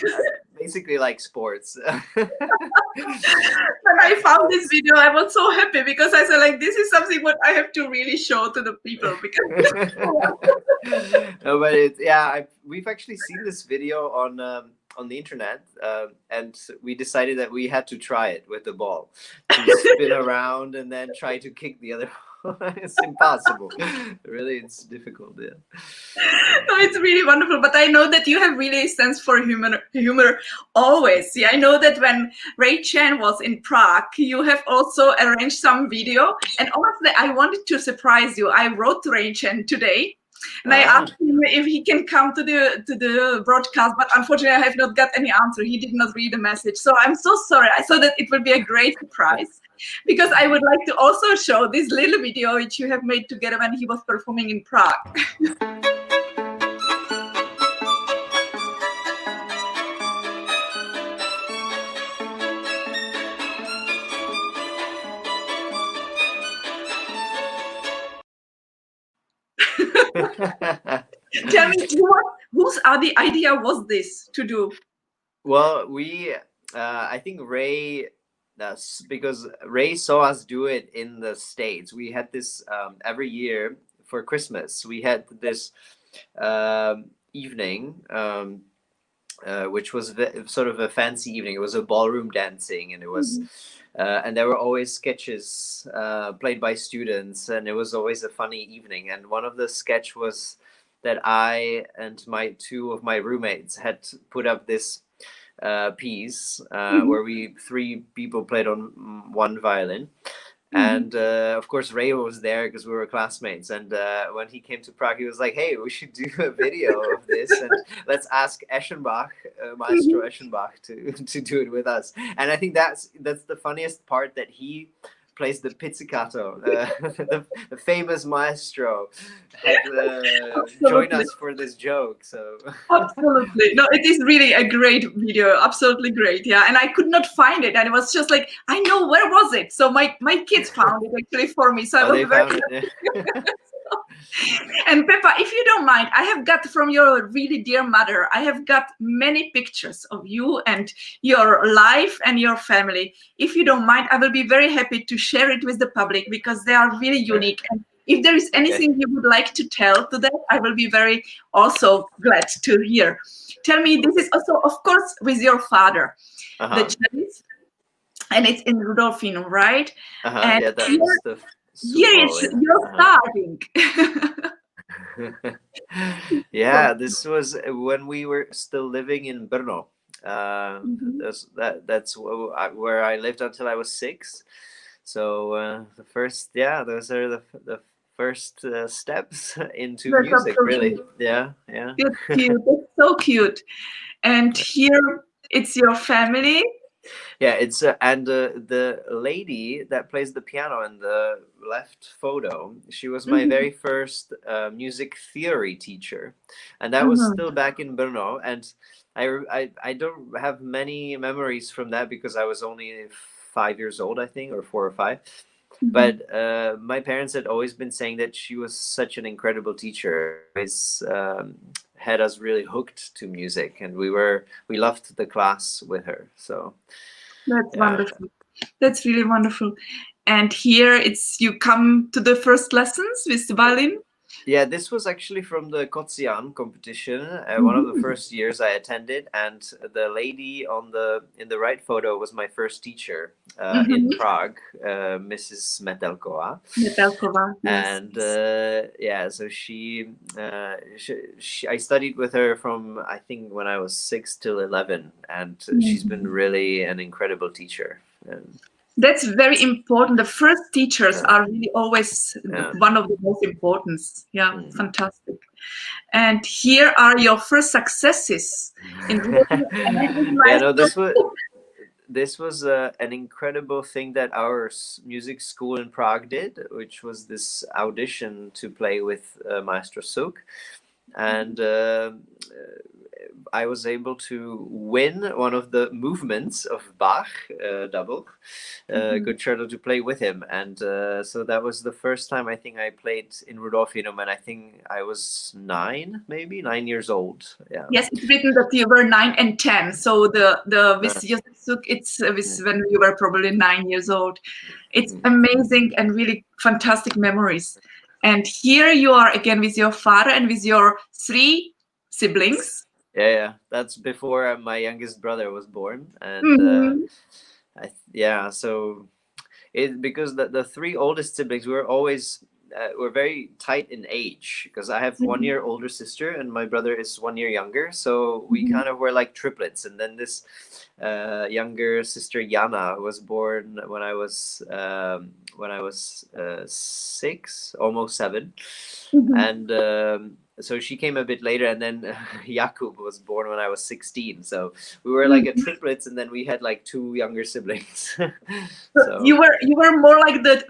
basically like sports. When I found this video, I was so happy because I said, like, this is something what I have to really show to the people. Because No, but we've actually seen this video on the internet, and we decided that we had to try it with the ball, to spin around and then try to kick the other. It's impossible. Really, it's difficult. Yeah. No, it's really wonderful. But I know that you have really a sense for humor always. Yeah, I know that when Ray Chan was in Prague, you have also arranged some video. And honestly, I wanted to surprise you. I wrote to Ray Chan today. And I asked him if he can come to the broadcast, but unfortunately I have not got any answer. He did not read the message. So I'm so sorry. I thought that it would be a great surprise because I would like to also show this little video which you have made together when he was performing in Prague. Tell me, whose idea was this to do? Well, I think Ray, because Ray saw us do it in the States. We had this every year for Christmas. We had this evening which was sort of a fancy evening. It was a ballroom dancing, and it was, and there were always sketches played by students, and it was always a funny evening. And one of the sketch was that I and two of my roommates had put up this piece where we 3 people played on one violin. And of course, Ray was there because we were classmates. And when he came to Prague, he was like, "Hey, we should do a video of this, and let's ask Eschenbach, Maestro Eschenbach, to do it with us." And I think that's the funniest part, that he plays the pizzicato. The famous maestro had joined us for this joke. So absolutely, no, it is really a great video, absolutely great. Yeah, and I could not find it, and it was just like, I know, where was it? So my kids found it actually for me. So I was very And Peppa, if you don't mind, I have got from your really dear mother, I have got many pictures of you and your life and your family. If you don't mind, I will be very happy to share it with the public, because they are really unique. And if there is anything you would like to tell to them, I will be very also glad to hear. Tell me, this is also, of course, with your father, the cellist, and it's in Rudolfino, right? And yeah, that was the you're starting. Yeah, this was when we were still living in Brno. That's where I lived until I was 6. So the first, those are the first steps into That's music, so really. Cute. Yeah. It's cute. It's so cute. And here it's your family. Yeah, it's and the lady that plays the piano in the left photo, she was my very first music theory teacher, and that was still back in Brno. And I don't have many memories from that, because I was only 5 years old, I think, or 4 or 5. But my parents had always been saying that she was such an incredible teacher. Always had us really hooked to music, and we loved the class with her. So that's wonderful. That's really wonderful. And here it's you come to the first lessons with the violin. Yeah, this was actually from the Kocian competition, one of the first years I attended, and the lady in the right photo was my first teacher in Prague, Mrs. Metelkova. Metelkova, yes. And so she I studied with her from, I think, when I was 6 till 11, and she's been really an incredible teacher. That's very important. The first teachers are really always one of the most important. Yeah, fantastic. And here are your first successes. This was an incredible thing that our music school in Prague did, which was this audition to play with Maestro Suk. And I was able to win one of the movements of Bach, double, Concerto, to play with him. And so that was the first time I think I played in Rudolfino, and I think I was 9 years old. Yeah. Yes, it's written that you were 9 and 10. So with JOSEF Suk, it's when you were probably 9 years old. It's amazing and really fantastic memories. And here you are again with your father and with your 3 siblings. Yeah, that's before my youngest brother was born, and so because the 3 oldest siblings were always were very tight in age, because I have 1 year older sister and my brother is 1 year younger, so we kind of were like triplets. And then this younger sister Jana was born when I was 6, almost 7, and so she came a bit later, and then Jakub was born when I was 16. So we were like a triplets, and then we had like 2 younger siblings. So you were more like the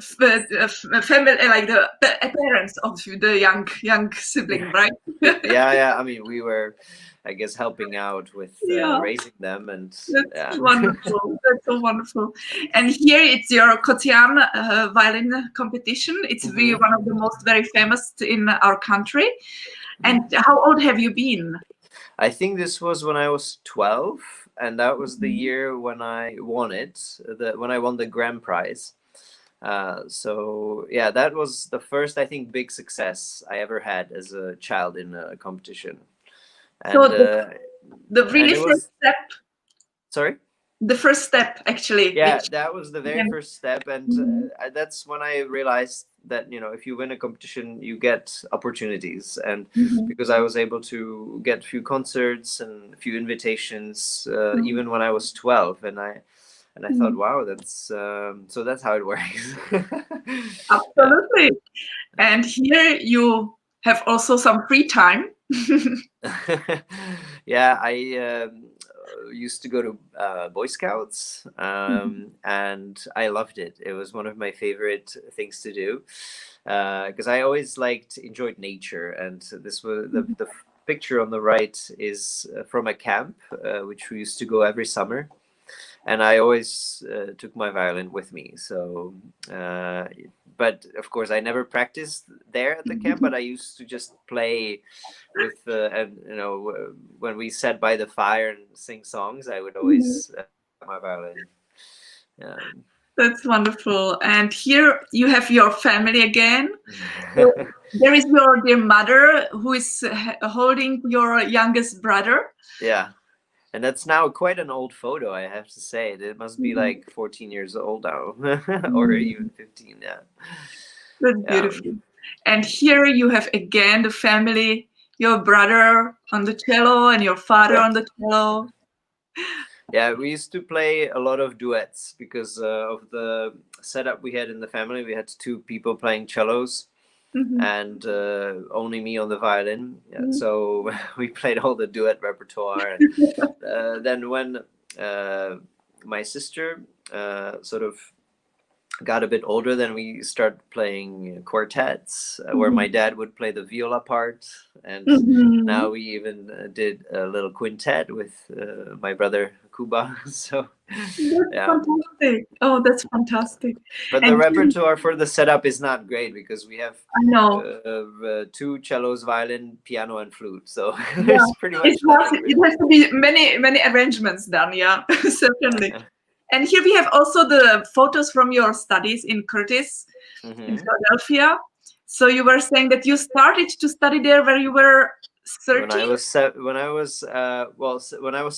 family, like the parents of the young sibling, right? Yeah. I mean, we were, I guess, helping out with raising them, and that's wonderful. That's so wonderful. And here it's your Kocian violin competition. It's really one of the most very famous in our country. And how old have you been? I think this was when I was 12, and that was the year when I won it, when I won the grand prize. So yeah, that was the first, I think, big success I ever had as a child in a competition. And the really first step. Sorry? The first step, actually. Yeah, that was the very first step. And that's when I realized that, you know, if you win a competition, you get opportunities. And because I was able to get a few concerts and a few invitations, even when I was 12. And I thought, wow, that's so that's how it works. Absolutely. And here you have also some free time. Yeah, I used to go to Boy Scouts, and I loved it. It was one of my favorite things to do, because I always enjoyed nature. And this was the picture on the right is from a camp, which we used to go every summer. And I always took my violin with me. So, but of course, I never practiced there at the camp. But I used to just play with, and you know, when we sat by the fire and sing songs, I would always my violin. That's wonderful. And here you have your family again. So there is your dear mother who is holding your youngest brother. Yeah. And that's now quite an old photo, I have to say. It must be like 14 years old now, or even 15, yeah. That's beautiful. And here you have again the family, your brother on the cello and your father on the cello. Yeah, we used to play a lot of duets because of the setup we had in the family. We had 2 people playing cellos. And only me on the violin. Yeah, so we played all the duet repertoire. And then when my sister sort of got a bit older, then we started playing quartets, where my dad would play the viola part. And now we even did a little quintet with my brother Kuba. So that's fantastic. Oh, that's fantastic. But the repertoire for the setup is not great because we have 2 cellos, violin, piano, and flute. So it's pretty much it has to be many arrangements done. Yeah, certainly. And here we have also the photos from your studies in Curtis, in Philadelphia. So you were saying that you started to study there when you were 13? When I was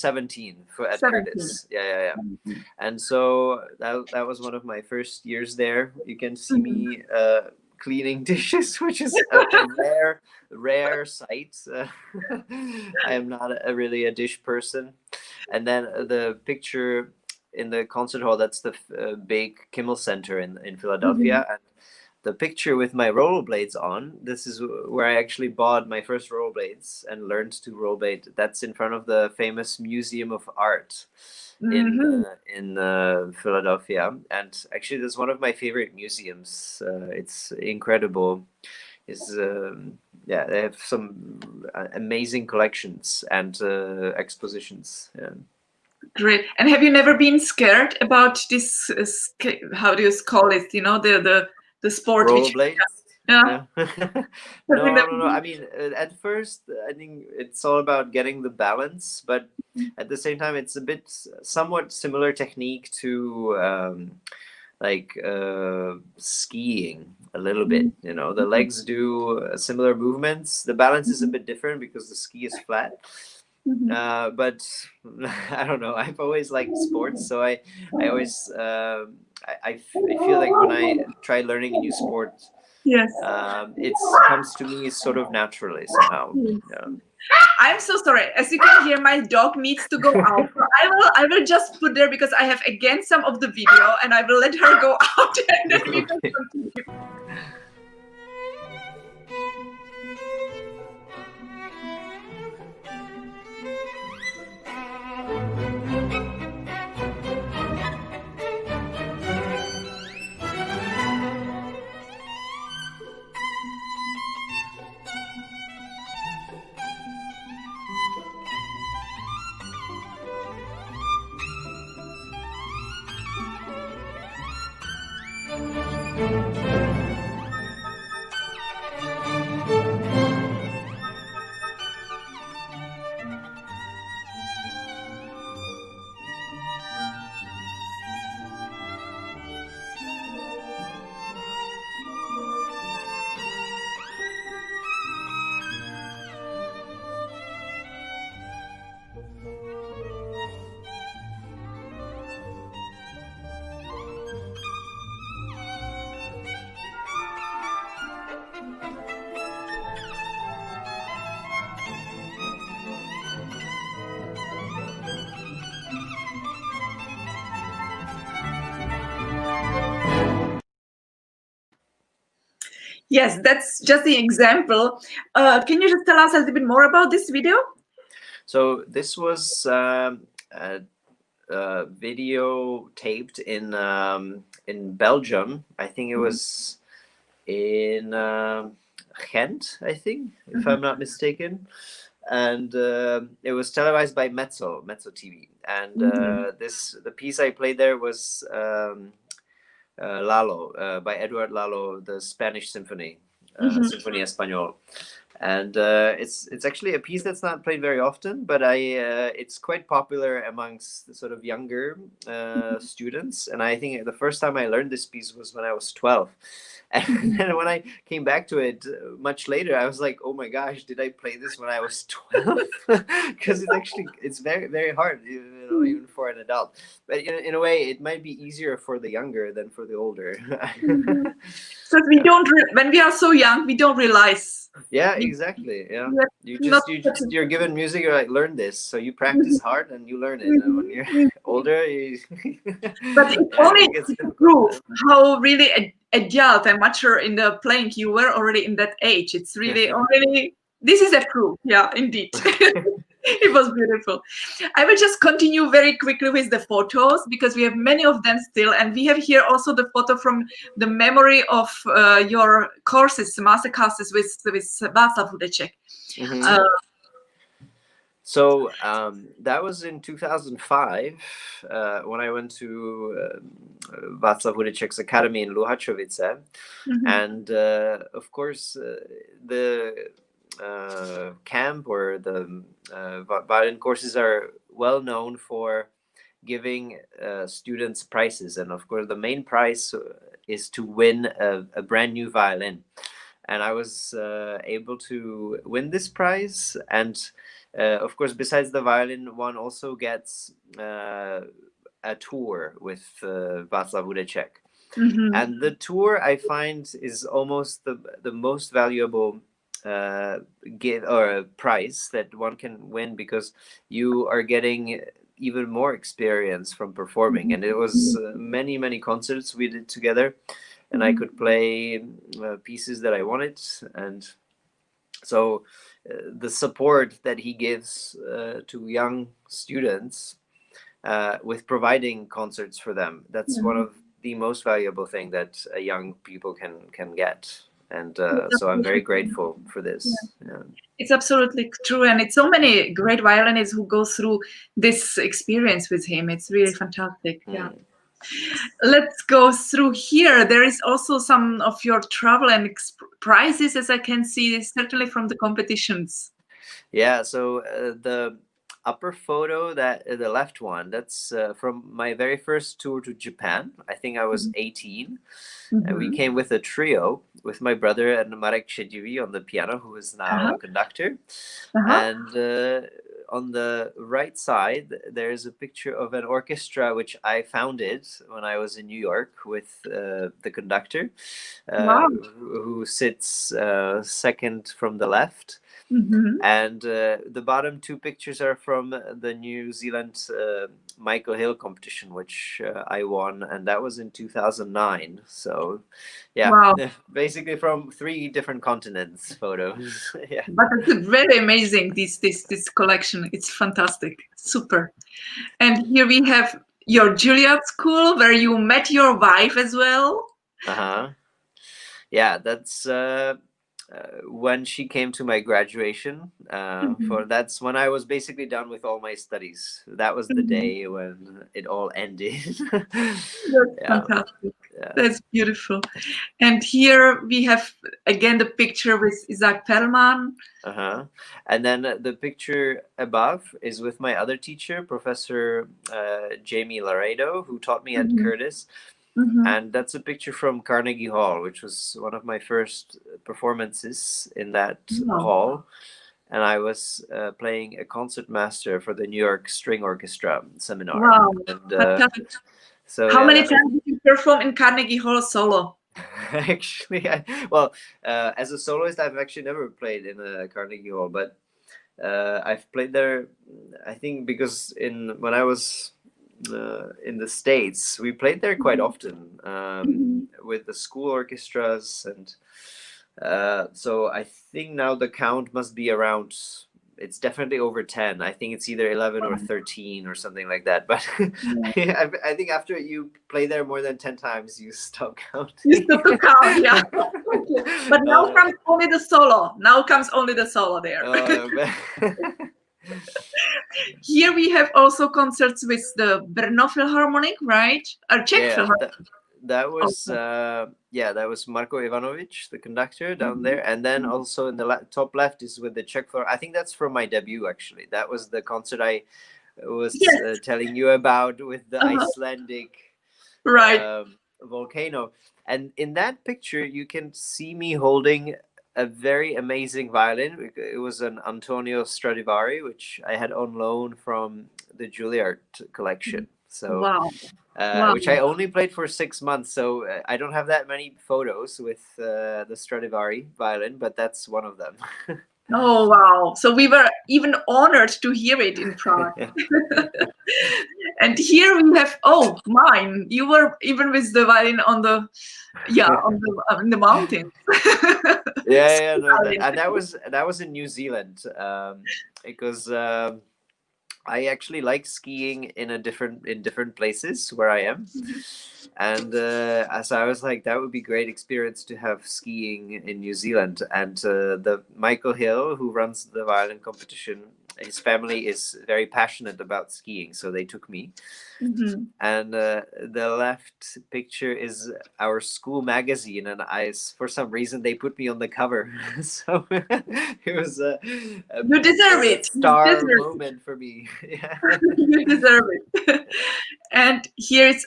17 at Curtis. Yeah. And so that was one of my first years there. You can see me cleaning dishes, which is a rare sight. I am not really a dish person. And then the picture in the concert hall, that's the big Kimmel Center in Philadelphia. And the picture with my rollerblades on, this is where I actually bought my first rollerblades and learned to rollerblade. That's in front of the famous Museum of Art in Philadelphia. And actually, that's one of my favorite museums. It's incredible. They have some amazing collections and expositions. Yeah. Great. And have you never been scared about this? How do you call it? You know, the sport. Rollerblades? Yeah. No. I mean, at first, I think it's all about getting the balance, but at the same time, it's a bit somewhat similar technique to skiing a little bit. You know, the legs do similar movements. The balance is a bit different because the ski is flat. But I don't know. I've always liked sports, so I always I feel like when I try learning a new sport, it comes to me sort of naturally somehow. Yeah. I'm so sorry. As you can hear, my dog needs to go out. So I will just put there because I have again some of the video, and I will let her go out, and then we can continue. Yes, that's just the example. Can you just tell us a little bit more about this video? So this was a video taped in Belgium. I think it was in Ghent, I think, if I'm not mistaken. And it was televised by Mezzo TV. And the piece I played there was Lalo, by Eduard Lalo, the Spanish Symphony, Sinfonía Español. And it's actually a piece that's not played very often, but it's quite popular amongst the sort of younger students. And I think the first time I learned this piece was when I was 12. And then when I came back to it much later, I was like, oh my gosh, did I play this when I was 12? Because it's very, very hard, even for an adult. But in a way, it might be easier for the younger than for the older. So when we are so young, we don't realize. Yeah, exactly. Yeah, you're given music. You're like, learn this. So you practice hard and you learn it. And when you're older, but it's only to prove how really adult and mature in the playing you were already in that age. It's really already. This is a proof. Yeah, indeed. It was beautiful. I will just continue very quickly with the photos because we have many of them still, and we have here also the photo from the memory of your courses, master classes with Václav Hudeček. So that was in 2005 when I went to Václav Hudeček's academy in Luhačovice, and of course the camp or the violin courses are well known for giving students prizes, and of course the main prize is to win a brand new violin. And I was able to win this prize, and of course besides the violin, one also gets a tour with Václav Hudeček. And the tour, I find, is almost the most valuable give or a prize that one can win, because you are getting even more experience from performing. And it was many concerts we did together, and I could play pieces that I wanted. And so the support that he gives to young students with providing concerts for them, that's one of the most valuable thing that young people can get. And so I'm very grateful for this. Yeah. It's absolutely true. And it's so many great violinists who go through this experience with him. It's really fantastic. Yeah. Let's go through here. There is also some of your travel and prizes, as I can see, certainly from the competitions. Yeah, so the upper photo, the left one, that's from my very first tour to Japan. I think I was 18. And we came with a trio with my brother and Marek Šediví on the piano, who is now a conductor. And on the right side, there's a picture of an orchestra which I founded when I was in New York with the conductor, who sits second from the left. And the bottom two pictures are from the New Zealand Michael Hill competition, which I won, and that was in 2009. So, yeah, basically from 3 different continents photos. Yeah, but it's very amazing. This collection, it's fantastic, super. And here we have your Juilliard school, where you met your wife as well. Yeah, that's when she came to my graduation. That's when I was basically done with all my studies. That was the day when it all ended. That's fantastic. Yeah. That's beautiful. And here we have again the picture with Itzhak Perlman. And then the picture above is with my other teacher, Professor Jaime Laredo, who taught me at Curtis. And that's a picture from Carnegie Hall, which was one of my first performances in that hall. And I was playing a concertmaster for the New York String Orchestra seminar. Wow. And, so how many times did you perform in Carnegie Hall solo? Actually, as a soloist, I've actually never played in a Carnegie Hall, but I've played there, I think, because when I was in the States, we played there quite often with the school orchestras, and So I think now the count must be around, it's definitely over 10. I think it's either 11 or 13 or something like that. But I think after you play there more than 10 times, you stop counting. You stop to count, yeah. But now comes only the solo. Now comes only the solo there. Here we have also concerts with the Brno Philharmonic, right? Or Czech Philharmonic. That was that was Marko Ivanovic, the conductor down there, and then also in the top left is with the Czech Philharmonic. I think that's from my debut, actually. That was the concert I was telling you about with the Icelandic volcano. And in that picture, you can see me holding a very amazing violin. It was an Antonio Stradivari, which I had on loan from the Juilliard collection. So, which I only played for 6 months. So I don't have that many photos with the Stradivari violin, but that's one of them. Oh, wow. So we were even honored to hear it in Prague. And here we have, mine. You were even with the violin on the, in the mountains. And that was in New Zealand, because I actually like skiing in different places where I am. And so I was like, that would be great experience to have skiing in New Zealand. And the Michael Hill, who runs the violin competition, his family is very passionate about skiing, so they took me. And the left picture is our school magazine, and for some reason they put me on the cover. So it was a you deserve it. Star moment for me. You deserve it. And here is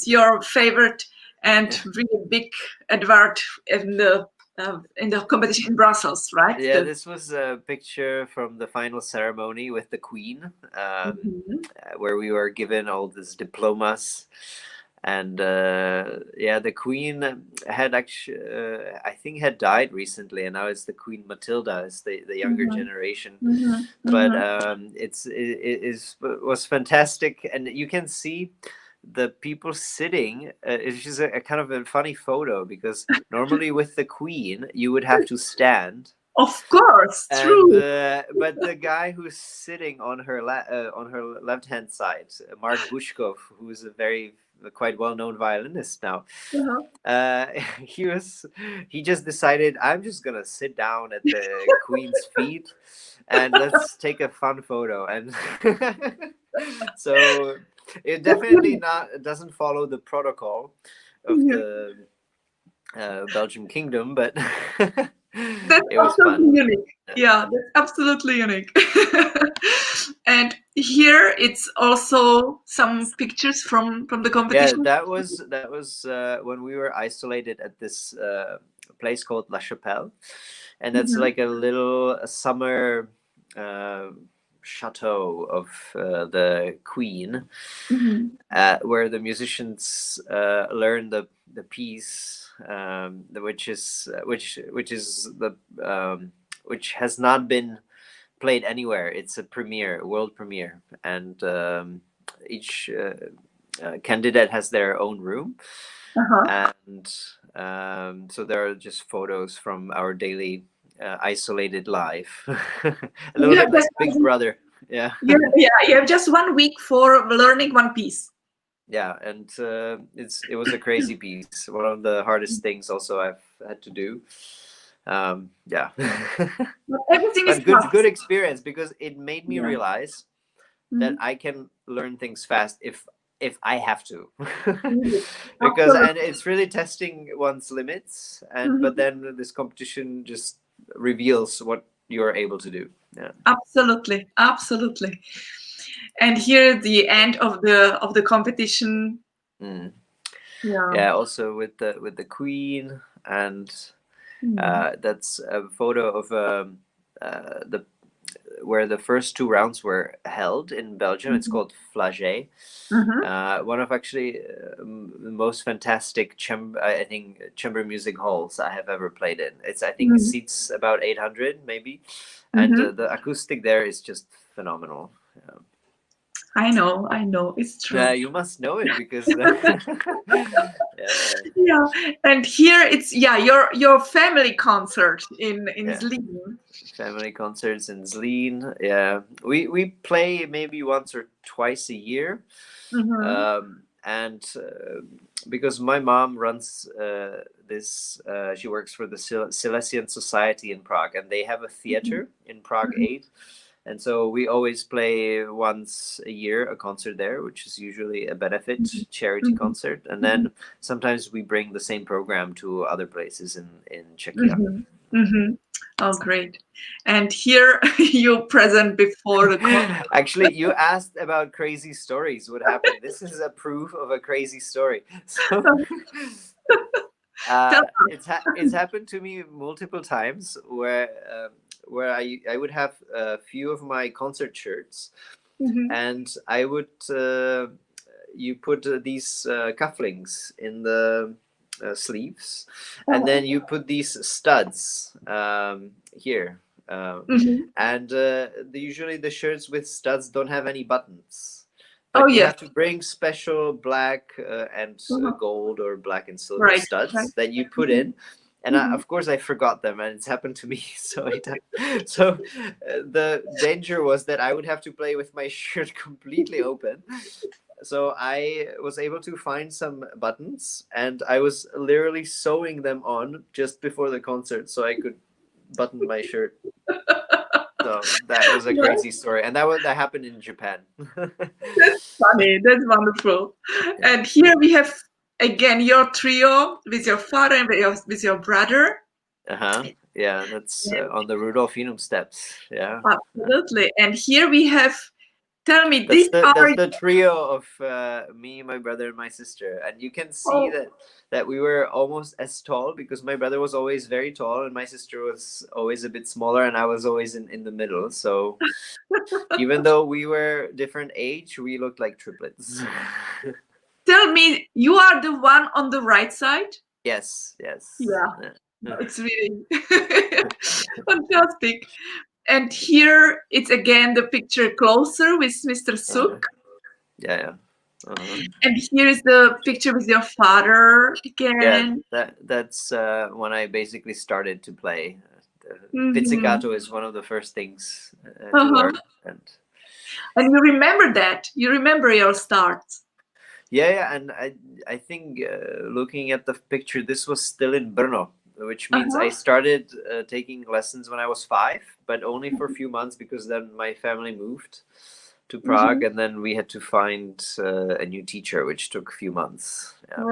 your favorite and really big Edward in the competition in Brussels, right? Yeah, this was a picture from the final ceremony with the Queen, where we were given all these diplomas. And the Queen had actually, I think, had died recently, and now it's the Queen Matilda, is the younger generation. But it was fantastic, and you can see the people sitting. It's just a kind of a funny photo, because normally with the Queen you would have to stand. Of course, true. But the guy who's sitting on her left hand side, Mark Bushkov, who's a quite well-known violinist now, he just decided, I'm just gonna sit down at the Queen's feet and let's take a fun photo. And so it definitely doesn't follow the protocol of the Belgian kingdom, but it was fun. Unique. Yeah, that's absolutely unique. And here it's also some pictures from the competition. Yeah, that was when we were isolated at this place called La Chapelle, and that's like a little summer chateau of the Queen, where the musicians learn the piece, which has not been played anywhere. It's a world premiere, and each candidate has their own room, and so there are just photos from our daily isolated life. A little bit like Big Brother. Yeah. You have just 1 week for learning one piece. Yeah, and it was a crazy piece. One of the hardest things also I've had to do. Everything is good experience, because it made me realize that I can learn things fast if I have to. And it's really testing one's limits, but then this competition just reveals what you're able to do. Yeah, absolutely. And here the end of the competition. Also with the Queen, and that's a photo of where the first 2 rounds were held in Belgium. It's called Flagey. One of actually the most fantastic chamber music halls I have ever played in. I think it seats about 800 maybe, and the acoustic there is just phenomenal. I know, it's true. Yeah, you must know it because Yeah, and here it's your family concert in Yeah. Zlín. Family concerts in Zlín. Yeah, we play maybe once or twice a year, and because my mom runs this, she works for the Silesian Society in Prague, and they have a theater in Prague 8. And so we always play once a year a concert there, which is usually a benefit charity concert. And then sometimes we bring the same program to other places in Czechia. Oh, great. And here you present before the concert. Actually, you asked about crazy stories. What happened? This is a proof of a crazy story. So, it's happened to me multiple times where I would have a few of my concert shirts, and I would you put these cufflinks in the sleeves, and then you put these studs here, and usually the shirts with studs don't have any buttons. But you have to bring special black and gold or black and silver studs that you put in. And of course, I forgot them, and it's happened to me. So the danger was that I would have to play with my shirt completely open. So I was able to find some buttons, and I was literally sewing them on just before the concert so I could button my shirt. So that was a crazy story, and that happened in Japan. That's funny. That's wonderful. And here we have again your trio with your father and with your brother. Yeah, that's on the Rudolfinum steps. Yeah, absolutely. And here we have. Tell me, that's the trio of me, my brother, and my sister, and you can see that we were almost as tall because my brother was always very tall and my sister was always a bit smaller, and I was always in the middle. So even though we were different age, we looked like triplets. Tell me, you are the one on the right side? Yes. Yeah. It's really fantastic. And here it's again the picture closer with Mr. Suk. Yeah. And here is the picture with your father again. Yeah, that's when I basically started to play. Pizzicato is one of the first things to learn. And you remember that? You remember your starts? Yeah, and I think looking at the picture, this was still in Brno, which means I started taking lessons when I was 5, but only for a few months because then my family moved to Prague, and then we had to find a new teacher, which took a few months. Yeah.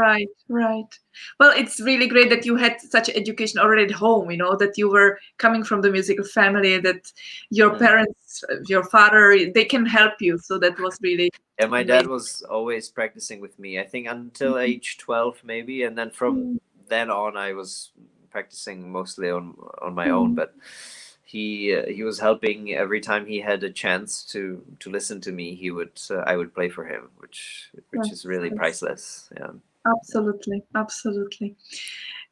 Right. Well, it's really great that you had such education already at home, that you were coming from the musical family, that your parents, your father, they can help you. So that was really... Yeah, my dad was always practicing with me, I think until age 12 maybe, and then from then on I was practicing mostly on my own, but he was helping every time he had a chance to listen to me. I would play for him, which is really priceless. Yeah, absolutely.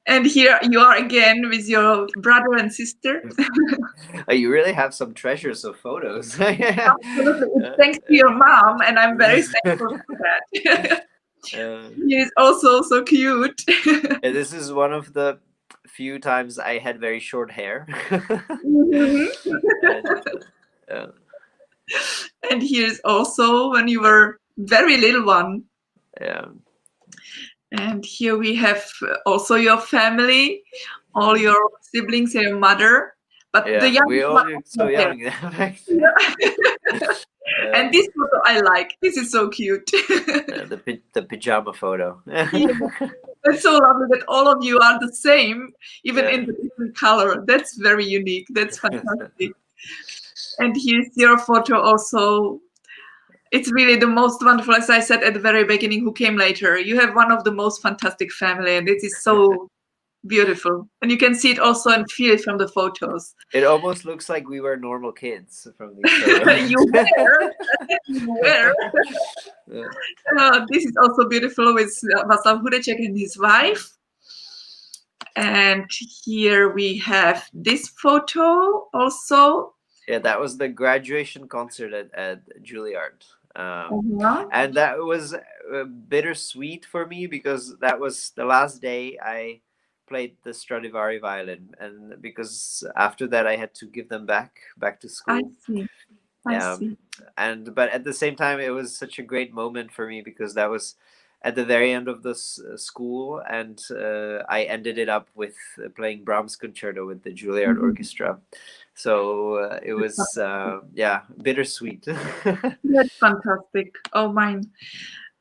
And here you are again with your brother and sister. You really have some treasures of photos. Absolutely. Thanks to your mom, and I'm very thankful for that. He is also so cute. Yeah, this is one of the few times I had very short hair. And here's also when you were very little one. Yeah. And here we have also your family, all your siblings and your mother. But the young we all look so young. And this photo I like. This is so cute. The pajama photo. That's so lovely that all of you are the same, even in the different color. That's very unique. That's fantastic. And here's your photo also. It's really the most wonderful, as I said at the very beginning, who came later. You have one of the most fantastic family, and it is so beautiful. And you can see it also and feel it from the photos. It almost looks like we were normal kids from these photos. You were. This is also beautiful with Václav Hudeček and his wife. And here we have this photo also Yeah, that was the graduation concert at Juilliard. Uh-huh. And that was bittersweet for me because that was the last day I played the Stradivari violin, and because after that I had to give them back to I school. see. I see. But at the same time it was such a great moment for me because that was at the very end of the school, and I ended it up with playing Brahms concerto with the Juilliard Orchestra. So it was bittersweet. That's fantastic. Oh, mine.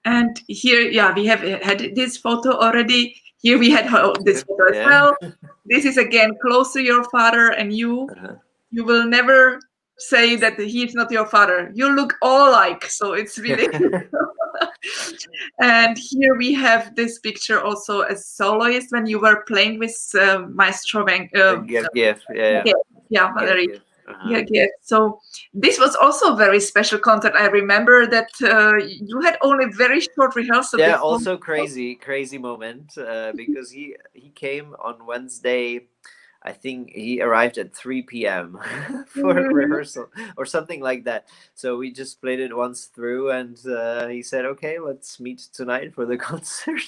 And here, we have had this photo already. Here we had this photo as well. This is again close to your father, and you. You will never say that he's not your father. You look all alike, so it's really. And here we have this picture also as soloist when you were playing with Maestro Valery. Yeah. So this was also a very special concert. I remember that you had only very short rehearsal. Yeah, before. also crazy moment because he came on Wednesday. I think he arrived at 3 p.m. for rehearsal or something like that. So we just played it once through, and he said, "Okay, let's meet tonight for the concert."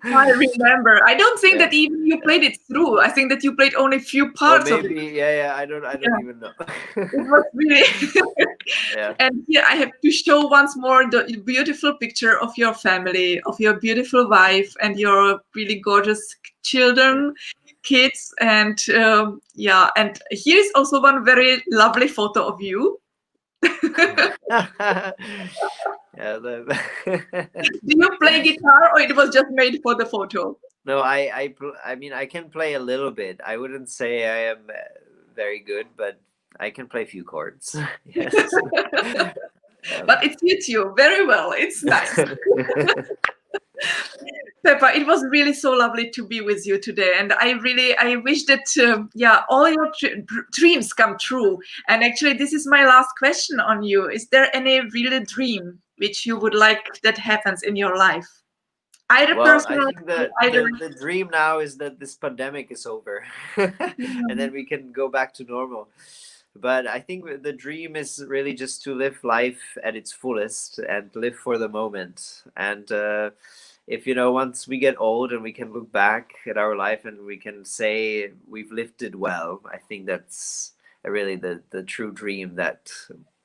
I remember. I don't think that even you played it through. I think that you played only a few parts of it. I don't even know. It was really. And here I have to show once more the beautiful picture of your family, of your beautiful wife, and your really gorgeous children. Kids, and and here is also one very lovely photo of you. Do you play guitar, or it was just made for the photo? No, I mean I can play a little bit. I wouldn't say I am very good, but I can play a few chords. Yes. But it suits you very well. It's nice. Peppa, it was really so lovely to be with you today, and I wish that all your dreams come true. And actually, this is my last question on you. Is there any real dream which you would like that happens in your life? Either personal, I think the dream now is that this pandemic is over, and then we can go back to normal. But I think the dream is really just to live life at its fullest and live for the moment. And if once we get old and we can look back at our life and we can say we've lived it well, I think that's really the true dream that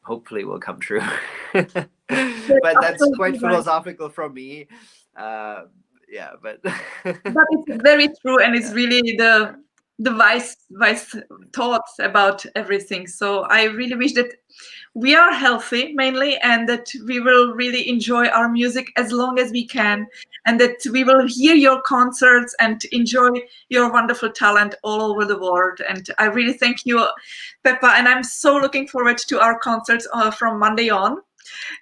hopefully will come true. But that's quite philosophical from me. But it's very true, and it's really the wise thoughts about everything. So I really wish that we are healthy mainly, and that we will really enjoy our music as long as we can, and that we will hear your concerts and enjoy your wonderful talent all over the world. And I really thank you, Peppa, and I'm so looking forward to our concerts from Monday on.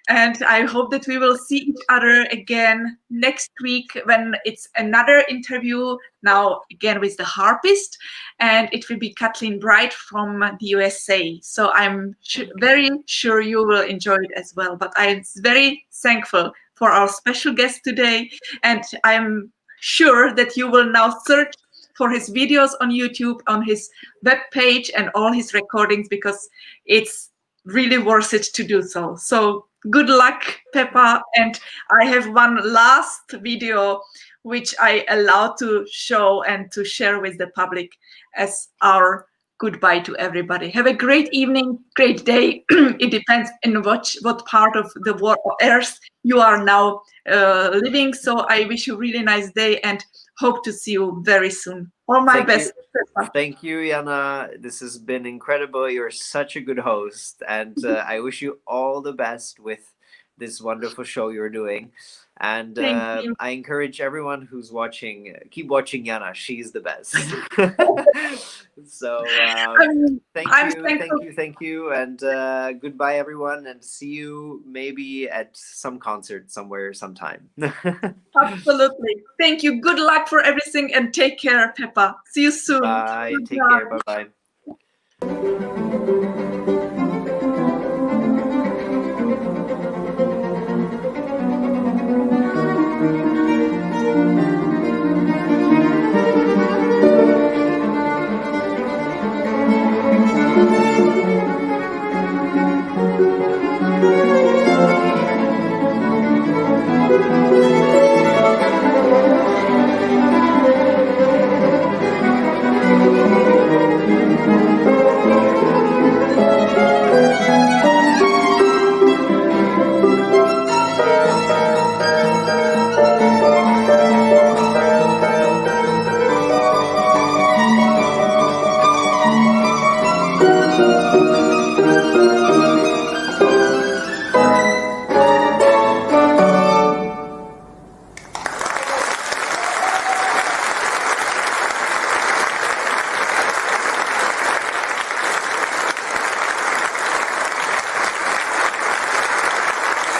And I hope that we will see each other again next week when it's another interview, now again with the harpist, and it will be Kathleen Bright from the USA. So I'm very sure you will enjoy it as well. But I'm very thankful for our special guest today, and I'm sure that you will now search for his videos on YouTube, on his webpage, and all his recordings, because it's really worth it to do so. So good luck, Peppa. And I have one last video which I allow to show and to share with the public as our goodbye to everybody. Have a great evening, great day. It depends in what part of the world or earth you are now living. So I wish you a really nice day and hope to see you very soon. All my best. Thank you, Jana. This has been incredible. You're such a good host, and I wish you all the best with this wonderful show you're doing. And I encourage everyone who's watching, keep watching Jana. She's the best. So thank you, and goodbye, everyone, and see you maybe at some concert somewhere sometime. Absolutely. Thank you. Good luck for everything, and take care, Peppa. See you soon. Bye. Take care. Bye-bye.